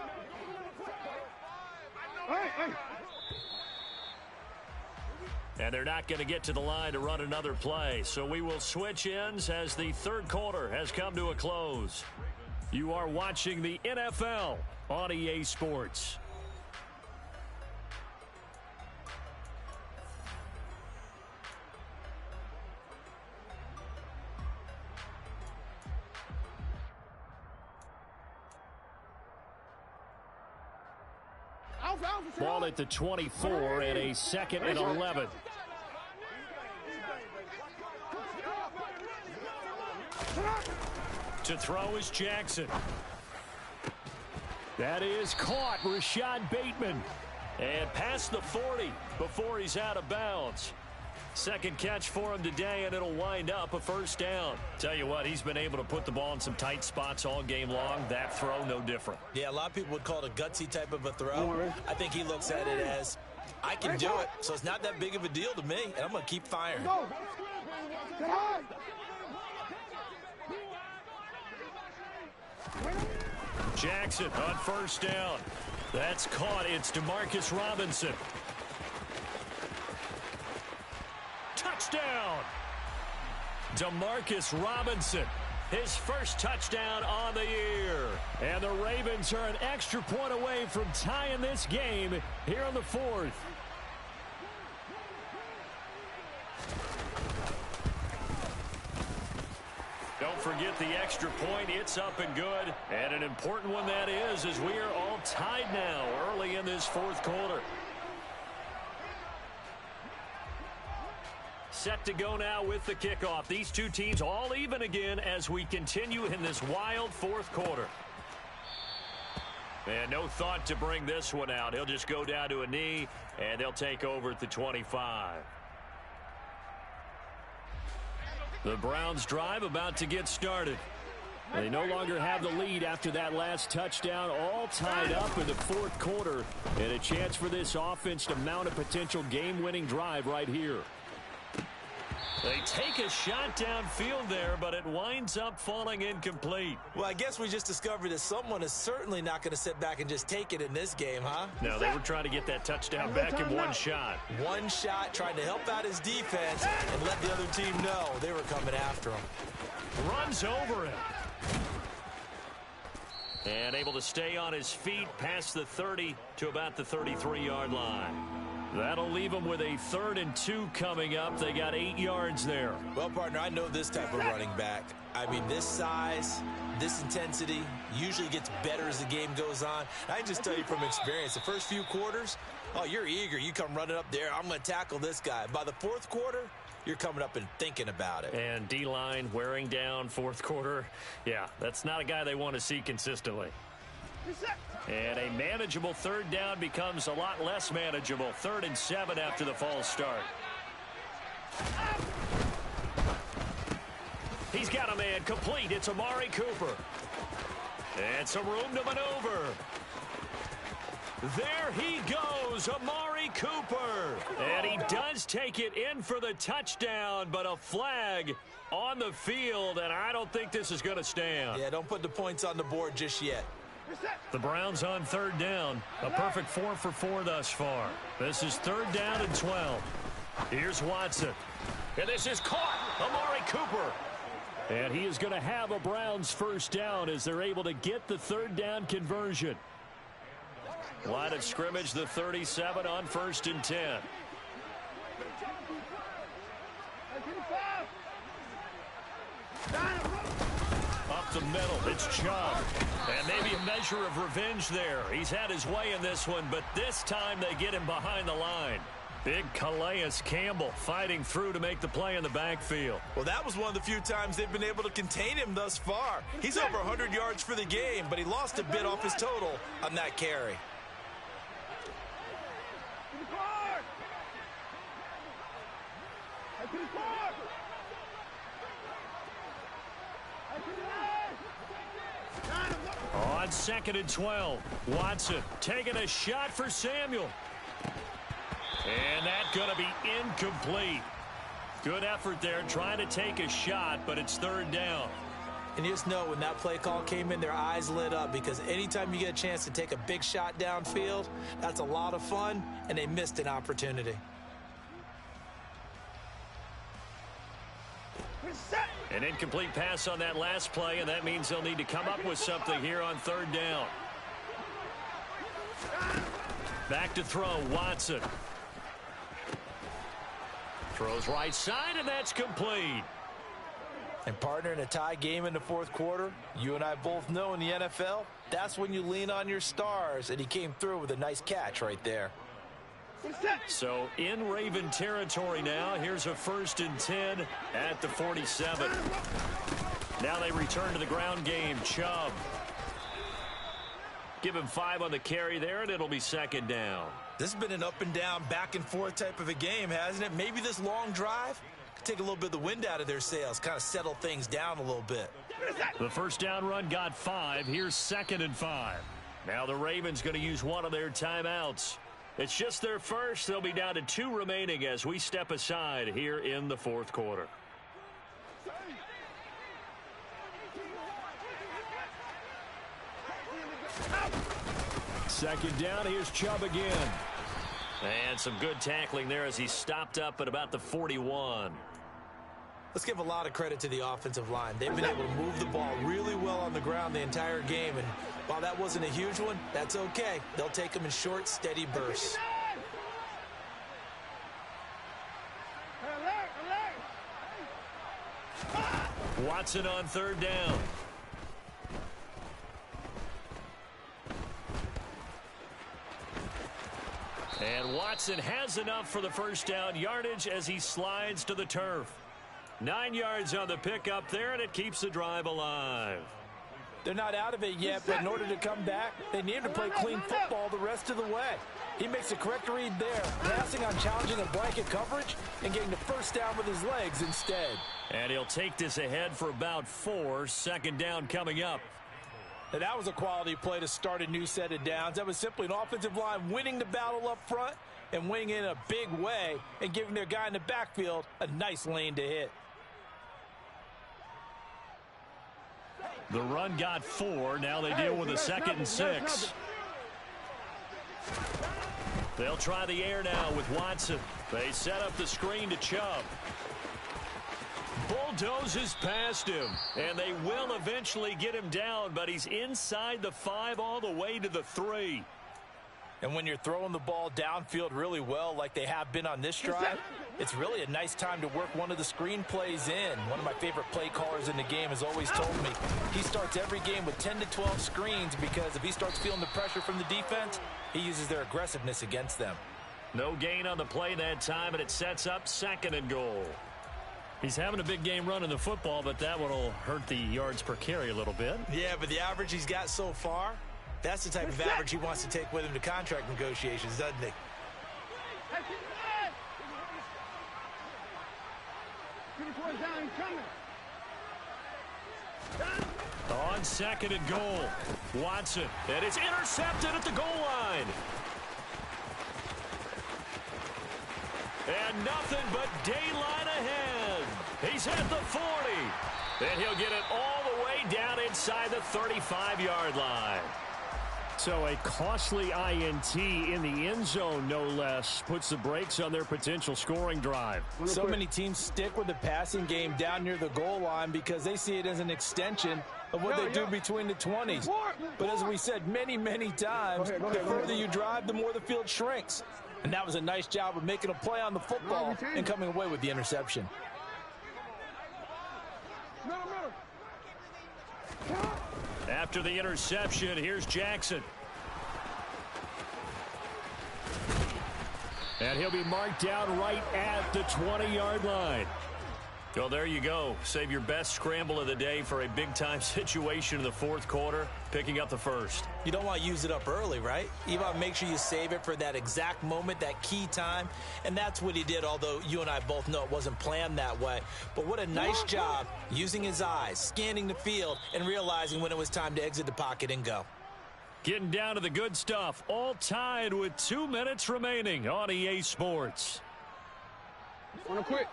And they're not going to get to the line to run another play. So we will switch ends as the third quarter has come to a close. You are watching the NFL on EA Sports. Ball at the 24 and a 2nd and 11. To throw is Jackson. That is caught. Rashad Bateman. And past the 40 before he's out of bounds. Second catch for him today, and it'll wind up a first down. Tell you what, he's been able to put the ball in some tight spots all game long. That throw, no different. Yeah, a lot of people would call it a gutsy type of a throw. I think he looks at it as, I can do it, so it's not that big of a deal to me, and I'm going to keep firing. Jackson on first down. That's caught. It's DeMarcus Robinson. Touchdown! DeMarcus Robinson, his first touchdown on the year. And the Ravens are an extra point away from tying this game here in the 4th. Don't forget the extra point. It's up and good. And an important one that is, as we are all tied now early in this 4th quarter. Set to go now with the kickoff. These two teams all even again as we continue in this wild 4th quarter. And no thought to bring this one out. He'll just go down to a knee, and they'll take over at the 25. The Browns drive about to get started. They no longer have the lead after that last touchdown, all tied up in the 4th quarter, and a chance for this offense to mount a potential game-winning drive right here. They take a shot downfield there, but it winds up falling incomplete. Well, I guess we just discovered that someone is certainly not going to sit back and just take it in this game, huh? No, they were trying to get that touchdown back in one shot. One shot, trying to help out his defense and let the other team know they were coming after him. Runs over him. And able to stay on his feet past the 30 to about the 33-yard line. That'll leave them with a 3rd and 2 coming up. They got 8 yards there. Well, partner, I know this type of running back. I mean, this size, this intensity usually gets better as the game goes on. I can just tell you from experience, the first few quarters, oh, you're eager. You come running up there. I'm going to tackle this guy. By the 4th quarter, you're coming up and thinking about it. And D-line wearing down 4th quarter. Yeah, that's not a guy they want to see consistently. And a manageable 3rd down becomes a lot less manageable. 3rd and 7 after the false start. He's got a man complete. It's Amari Cooper. And some room to maneuver. There he goes, Amari Cooper. And he does take it in for the touchdown, but a flag on the field, and I don't think this is going to stand. Yeah, don't put the points on the board just yet. The Browns on 3rd down. A perfect 4 for 4 thus far. This is 3rd down and 12. Here's Watson. And this is caught. Amari Cooper. And he is going to have a Browns first down as they're able to get the 3rd down conversion. Line of scrimmage, the 37 on 1st and 10. Up the middle, it's Chubb. And maybe a measure of revenge there. He's had his way in this one, but this time they get him behind the line. Big Calais Campbell fighting through to make the play in the backfield. Well, that was one of the few times they've been able to contain him thus far. He's over 100 yards for the game, but he lost a bit off his total on that carry. On 2nd and 12, Watson taking a shot for Samuel. And that's going to be incomplete. Good effort there trying to take a shot, but it's 3rd down. And you just know when that play call came in, their eyes lit up because anytime you get a chance to take a big shot downfield, that's a lot of fun, and they missed an opportunity. An incomplete pass on that last play, and that means they'll need to come up with something here on 3rd down. Back to throw, Watson. Throws right side, and that's complete. And partner, in a tie game in the 4th quarter, you and I both know in the NFL, That's when you lean on your stars, and he came through with a nice catch right there. So in Raven territory now. Here's a 1st and 10 at the 47. Now they return to the ground game. Chubb. Give him 5 on the carry there, and it'll be 2nd down. This has been an up and down, back and forth type of a game, hasn't it? Maybe this long drive could take a little bit of the wind out of their sails, kind of settle things down a little bit. The 1st down run got 5. Here's 2nd and 5. Now the Ravens going to use one of their timeouts. It's just their first. They'll be down to 2 remaining as we step aside here in the 4th quarter. Second down, here's Chubb again. And some good tackling there as he stopped up at about the 41. Let's give a lot of credit to the offensive line. They've been able to move the ball really well on the ground the entire game. And while that wasn't a huge one, that's okay. They'll take them in short, steady bursts. Watson on 3rd down. And Watson has enough for the 1st down yardage as he slides to the turf. 9 yards on the pickup there, and it keeps the drive alive. They're not out of it yet, but in order to come back, they need to play clean football the rest of the way. He makes a correct read there, passing on challenging a blanket coverage and getting the 1st down with his legs instead. And he'll take this ahead for about 4. 2nd down coming up. And that was a quality play to start a new set of downs. That was simply an offensive line winning the battle up front and winning in a big way and giving their guy in the backfield a nice lane to hit. The run got 4. Now they deal with a 2nd and 6. They'll try the air now with Watson. They set up the screen to Chubb. Bulldozes past him, and they will eventually get him down, but he's inside the 5 all the way to the 3. And when you're throwing the ball downfield really well like they have been on this drive, it's really a nice time to work one of the screen plays in. One of my favorite play callers in the game has always told me he starts every game with 10 to 12 screens because if he starts feeling the pressure from the defense, he uses their aggressiveness against them. No gain on the play that time, and it sets up 2nd and goal. He's having a big game running the football, but that one will hurt the yards per carry a little bit. Yeah, but the average he's got so far, that's the type of average he wants to take with him to contract negotiations, doesn't he? On 2nd and goal, Watson, and it's intercepted at the goal line. And nothing but daylight ahead. He's at the 40. And he'll get it all the way down inside the 35-yard line. So a costly INT in the end zone, no less, puts the brakes on their potential scoring drive. So many teams stick with the passing game down near the goal line because they see it as an extension of what they do between the 20s. But as we said many, many times, the further you drive, the more the field shrinks. And that was a nice job of making a play on the football and coming away with the interception. After the interception, here's Jackson. And he'll be marked down right at the 20-yard line. Well, there you go. Save your best scramble of the day for a big-time situation in the 4th quarter, picking up the 1st. You don't want to use it up early, right? You want to make sure you save it for that exact moment, that key time. And that's what he did, although you and I both know it wasn't planned that way. But what a nice job using his eyes, scanning the field, and realizing when it was time to exit the pocket and go. Getting down to the good stuff, all tied with 2 minutes remaining on EA Sports. Wanna quit?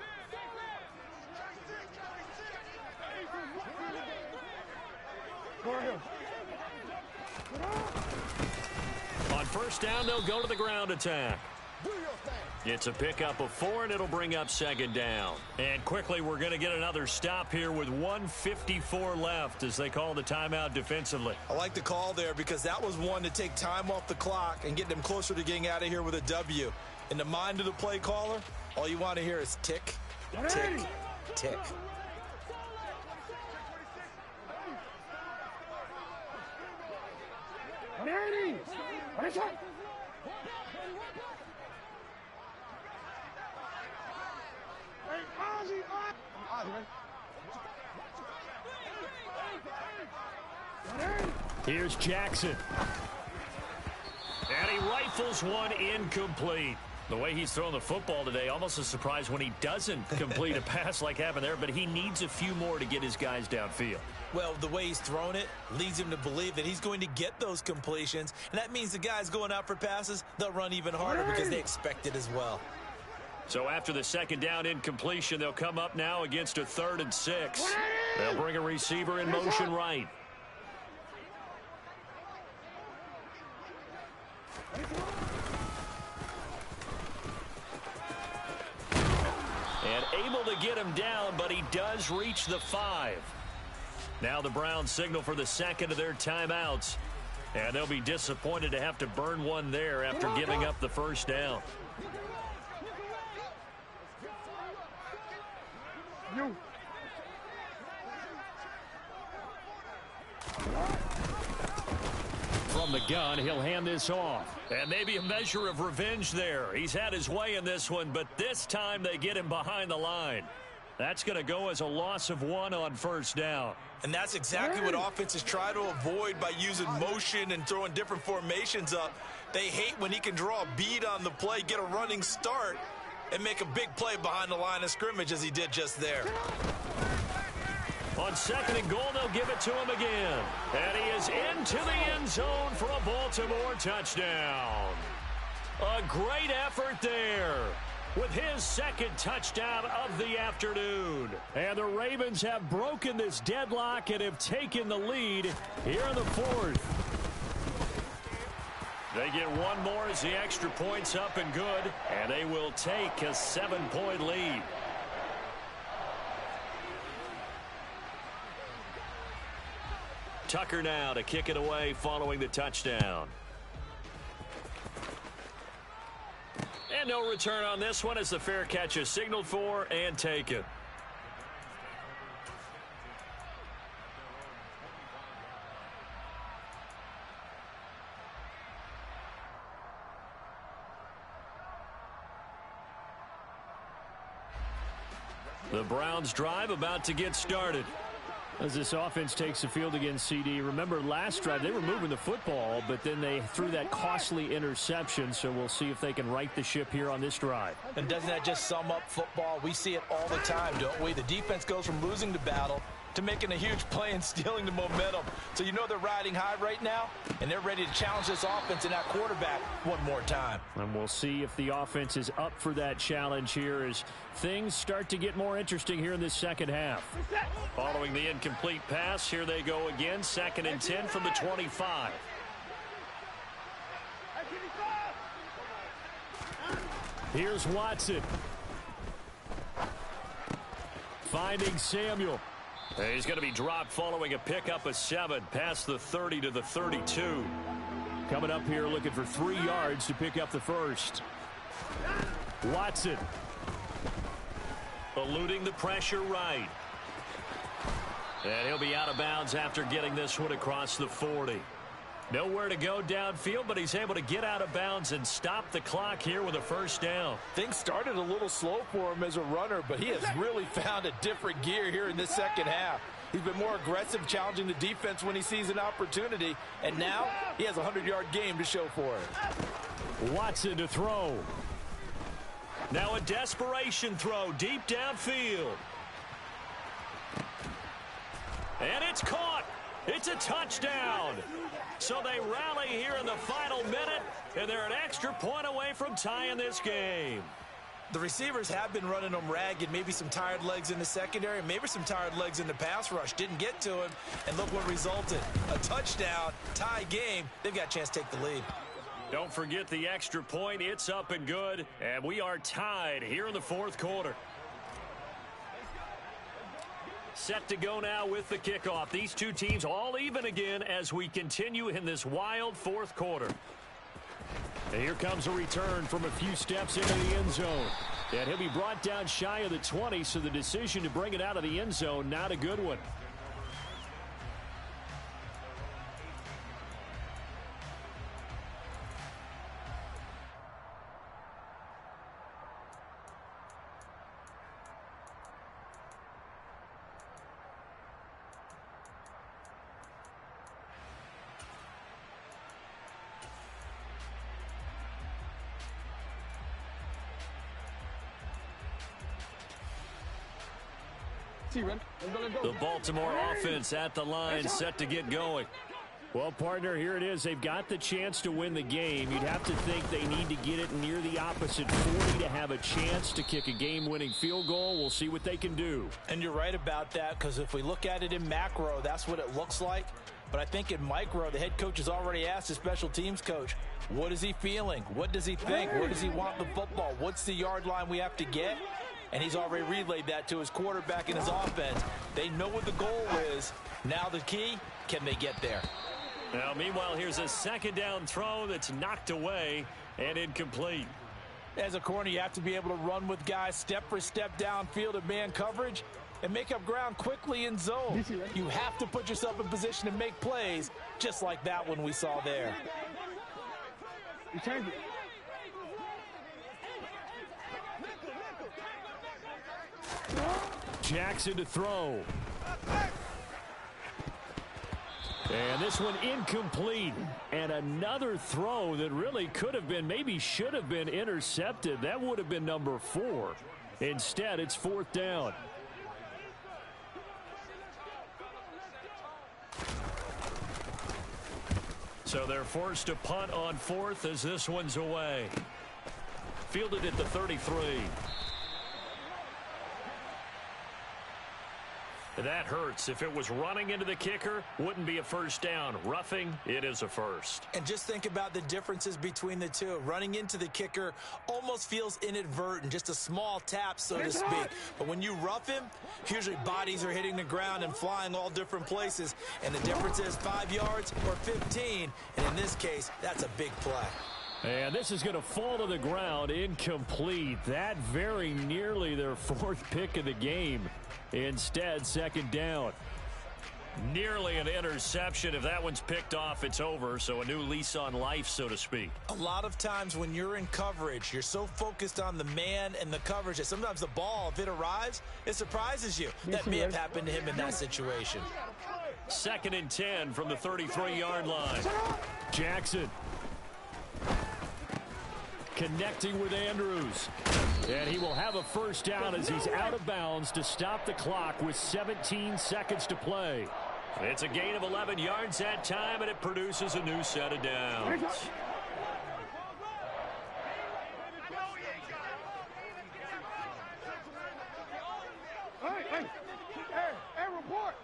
On 1st down, they'll go to the ground attack. It's a pickup of 4, and it'll bring up 2nd down. And quickly, we're going to get another stop here with 1:54 left as they call the timeout defensively. I like the call there because that was one to take time off the clock and get them closer to getting out of here with a W. In the mind of the play caller, all you want to hear is tick, tick, tick. Here's Jackson. And he rifles one incomplete. The way he's throwing the football today, almost a surprise when he doesn't complete a pass like happened there, but he needs a few more to get his guys downfield. Well, the way he's thrown it leads him to believe that he's going to get those completions, and that means the guys going out for passes, they'll run even harder because they expect it as well. So after the second down incompletion, they'll come up now against a 3rd and 6. They'll bring a receiver in motion right. And able to get him down, but he does reach the 5. Now the Browns signal for the second of their timeouts. And they'll be disappointed to have to burn one there after giving up the first down. From the gun, he'll hand this off. And maybe a measure of revenge there. He's had his way in this one, but this time they get him behind the line. That's going to go as a loss of 1 on first down. And that's exactly what offenses try to avoid by using motion and throwing different formations up. They hate when he can draw a bead on the play, get a running start, and make a big play behind the line of scrimmage as he did just there. On 2nd and goal, they'll give it to him again. And he is into the end zone for a Baltimore touchdown. A great effort there with his second touchdown of the afternoon. And the Ravens have broken this deadlock and have taken the lead here in the 4th. They get one more as the extra point's up and good, and they will take a 7-point lead. Tucker now to kick it away following the touchdown. And no return on this one as the fair catch is signaled for and taken. The Browns drive about to get started. As this offense takes the field against CD, remember last drive they were moving the football, but then they threw that costly interception, so we'll see if they can right the ship here on this drive. And doesn't that just sum up football? We see it all the time, don't we? The defense goes from losing the battle to making a huge play and stealing the momentum. So you know they're riding high right now, and they're ready to challenge this offense and that quarterback one more time. And we'll see if the offense is up for that challenge here as things start to get more interesting here in this second half. Following the incomplete pass, here they go again. 2nd and 10 from the 25. Here's Watson. Finding Samuel. He's going to be dropped following a pickup of 7 past the 30 to the 32. Coming up here looking for 3 yards to pick up the first. Watson. Eluding the pressure right. And he'll be out of bounds after getting this one across the 40. Nowhere to go downfield, but he's able to get out of bounds and stop the clock here with a first down. Things started a little slow for him as a runner, but he has really found a different gear here in this second half. He's been more aggressive, challenging the defense when he sees an opportunity, and now he has a 100-yard game to show for it. Watson to throw. Now a desperation throw deep downfield. And it's caught. It's a touchdown. So they rally here in the final minute, and they're an extra point away from tying this game. The receivers have been running them ragged, maybe some tired legs in the secondary, maybe some tired legs in the pass rush. Didn't get to him, and look what resulted. A touchdown, tie game. They've got a chance to take the lead. Don't forget the extra point. It's up and good, and we are tied here in the 4th quarter. Set to go now with the kickoff. These two teams all even again as we continue in this wild 4th quarter. And here comes a return from a few steps into the end zone. And he'll be brought down shy of the 20, so the decision to bring it out of the end zone, not a good one. T, ready? Let's go. The Baltimore offense at the line, set to get going. Well, partner, here it is. They've got the chance to win the game. You'd have to think they need to get it near the opposite 40 to have a chance to kick a game-winning field goal. We'll see what they can do. And you're right about that, because if we look at it in macro, that's what it looks like. But I think in micro, the head coach has already asked the special teams coach, what is he feeling? What does he think? Where does he want the football? What's the yard line we have to get? And he's already relayed that to his quarterback and his offense. They know what the goal is. Now the key, can they get there? Now, meanwhile, here's a second down throw that's knocked away and incomplete. As a corner, you have to be able to run with guys step for step downfield in man coverage and make up ground quickly in zone. You have to put yourself in position to make plays, just like that one we saw there. You change it. Jackson to throw. And this one incomplete. And another throw that really could have been, maybe should have been intercepted. That would have been number 4. Instead, it's 4th down. So they're forced to punt on 4th as this one's away. Fielded at the 33. That hurts. If it was running into the kicker, wouldn't be a first down. Roughing, it is a first. And just think about the differences between the two. Running into the kicker almost feels inadvertent, just a small tap, so to speak. But when you rough him, usually bodies are hitting the ground and flying all different places. And the difference is 5 yards or 15. And in this case, that's a big play. And this is going to fall to the ground, incomplete. That very nearly their 4th pick of the game. Instead, 2nd down. Nearly an interception. If that one's picked off, it's over. So a new lease on life, so to speak. A lot of times when you're in coverage, you're so focused on the man and the coverage that sometimes the ball, if it arrives, it surprises you. That may have happened to him in that situation. 2nd and 10 from the 33-yard line. Jackson connecting with Andrews. And he will have a first down as he's out of bounds to stop the clock with 17 seconds to play. It's a gain of 11 yards that time, and it produces a new set of downs. Hey, report.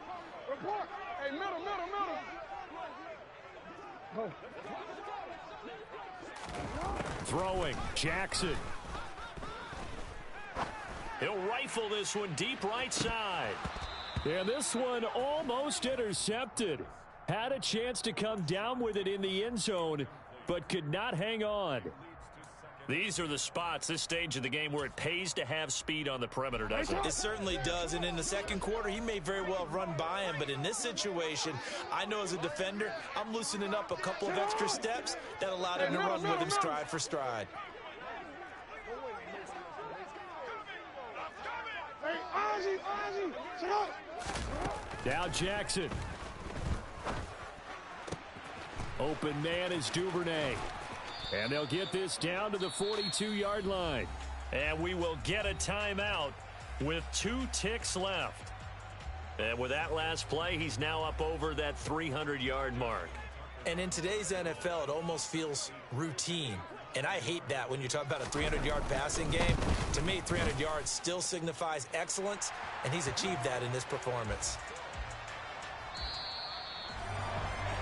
Hey, middle. Go. Throwing, Jackson. He'll rifle this one deep right side. And this one almost intercepted. Had a chance to come down with it in the end zone, but could not hang on. These are the spots, this stage of the game, where it pays to have speed on the perimeter, doesn't it? It certainly does, and in the second quarter, he may very well run by him, but in this situation, I know as a defender, I'm loosening up a couple of extra steps that allowed him to run with him stride for stride. Hey, Ozzy, sit up. Now Jackson. Open man is Duvernay. And they'll get this down to the 42-yard line. And we will get a timeout with 2 ticks left. And with that last play, he's now up over that 300-yard mark. And in today's NFL, it almost feels routine. And I hate that when you talk about a 300-yard passing game. To me, 300 yards still signifies excellence, and he's achieved that in this performance.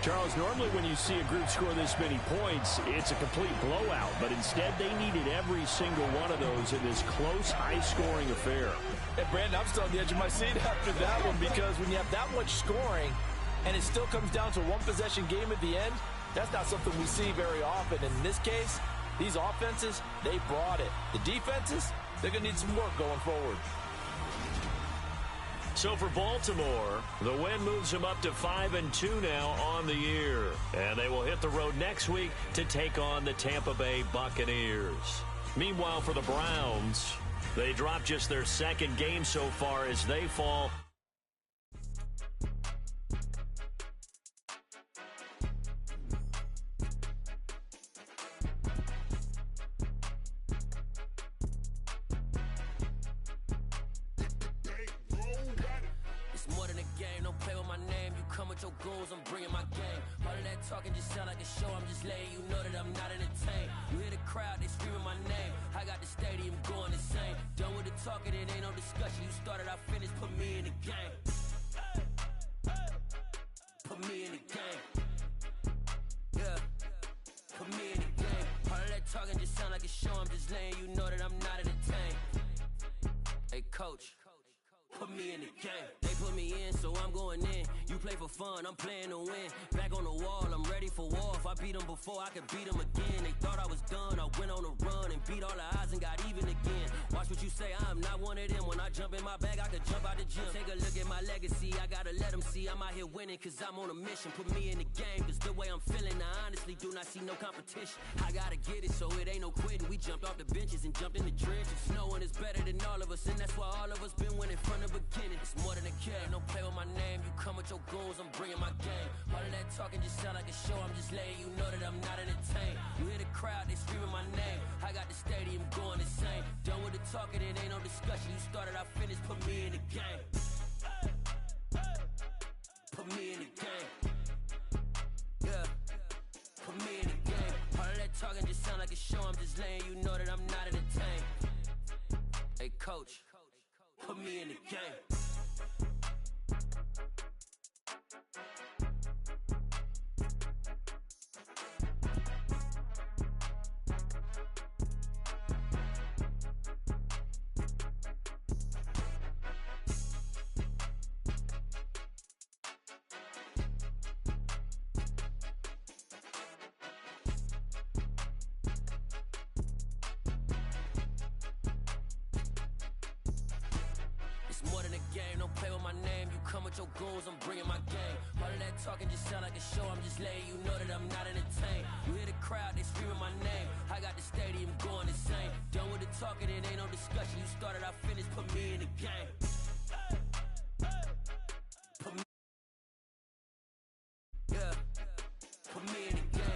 Charles, normally when you see a group score this many points, it's a complete blowout. But instead, they needed every single one of those in this close, high-scoring affair. And, Brandon, I'm still on the edge of my seat after that one, because when you have that much scoring and it still comes down to a one-possession game at the end, that's not something we see very often. And in this case, these offenses, they brought it. The defenses, they're going to need some work going forward. So for Baltimore, the win moves them up to 5-2 now on the year. And they will hit the road next week to take on the Tampa Bay Buccaneers. Meanwhile, for the Browns, they drop just their 2nd game so far as they fall game, don't play with my name. You come with your goons, I'm bringing my game. All of that talking just sound like a show, I'm just letting you know that I'm not entertained. You hear the crowd, they screaming my name. I got the stadium going insane. Done with the talking, it ain't no discussion. You started, I finished, put me in the game. Put me in the game. Yeah, put me in the game. All of that talking just sound like a show, I'm just letting you know that I'm not entertained. Hey, coach, put me in the game. They put me in, so I'm going in. You play for fun, I'm playing to win. Back on the wall, I'm ready for war. If I beat them before, I could beat them again. They thought I was done, I went on a run and beat all the odds and got even again. Watch what you say, I'm not one of them. When I jump in my bag, I could jump out the gym. Take a look at my legacy, I gotta let them see I'm out here winning, cause I'm on a mission. Put me in the game, cause the way I'm feeling, I honestly do not see no competition. I gotta get it, so it ain't no quitting. We jumped off the benches and jumped in the trenches. No one is better than all of us, and that's why all of us been winning from the beginning. It's more than a game, don't play with my name. You come with your goons, I'm bringing my game. All of that talking just sound like a show, I'm just letting you know that I'm not entertained. You hear the crowd, they screaming my name. I got the stadium going insane. Done with the talking, it ain't no discussion. You started, I finished, put me in the game. Put me in the game. Yeah, put me in the game. All of that talking just sound like a show, I'm just letting you know that I'm not entertained. Hey coach, put me in the game. Your goals, I'm bringing my game. All of that talking just sound like a show, I'm just letting you know that I'm not entertained. You hear the crowd, they screaming my name. I got the stadium going insane. Done with the talking, it ain't no discussion. You started, I finished, put me in the game.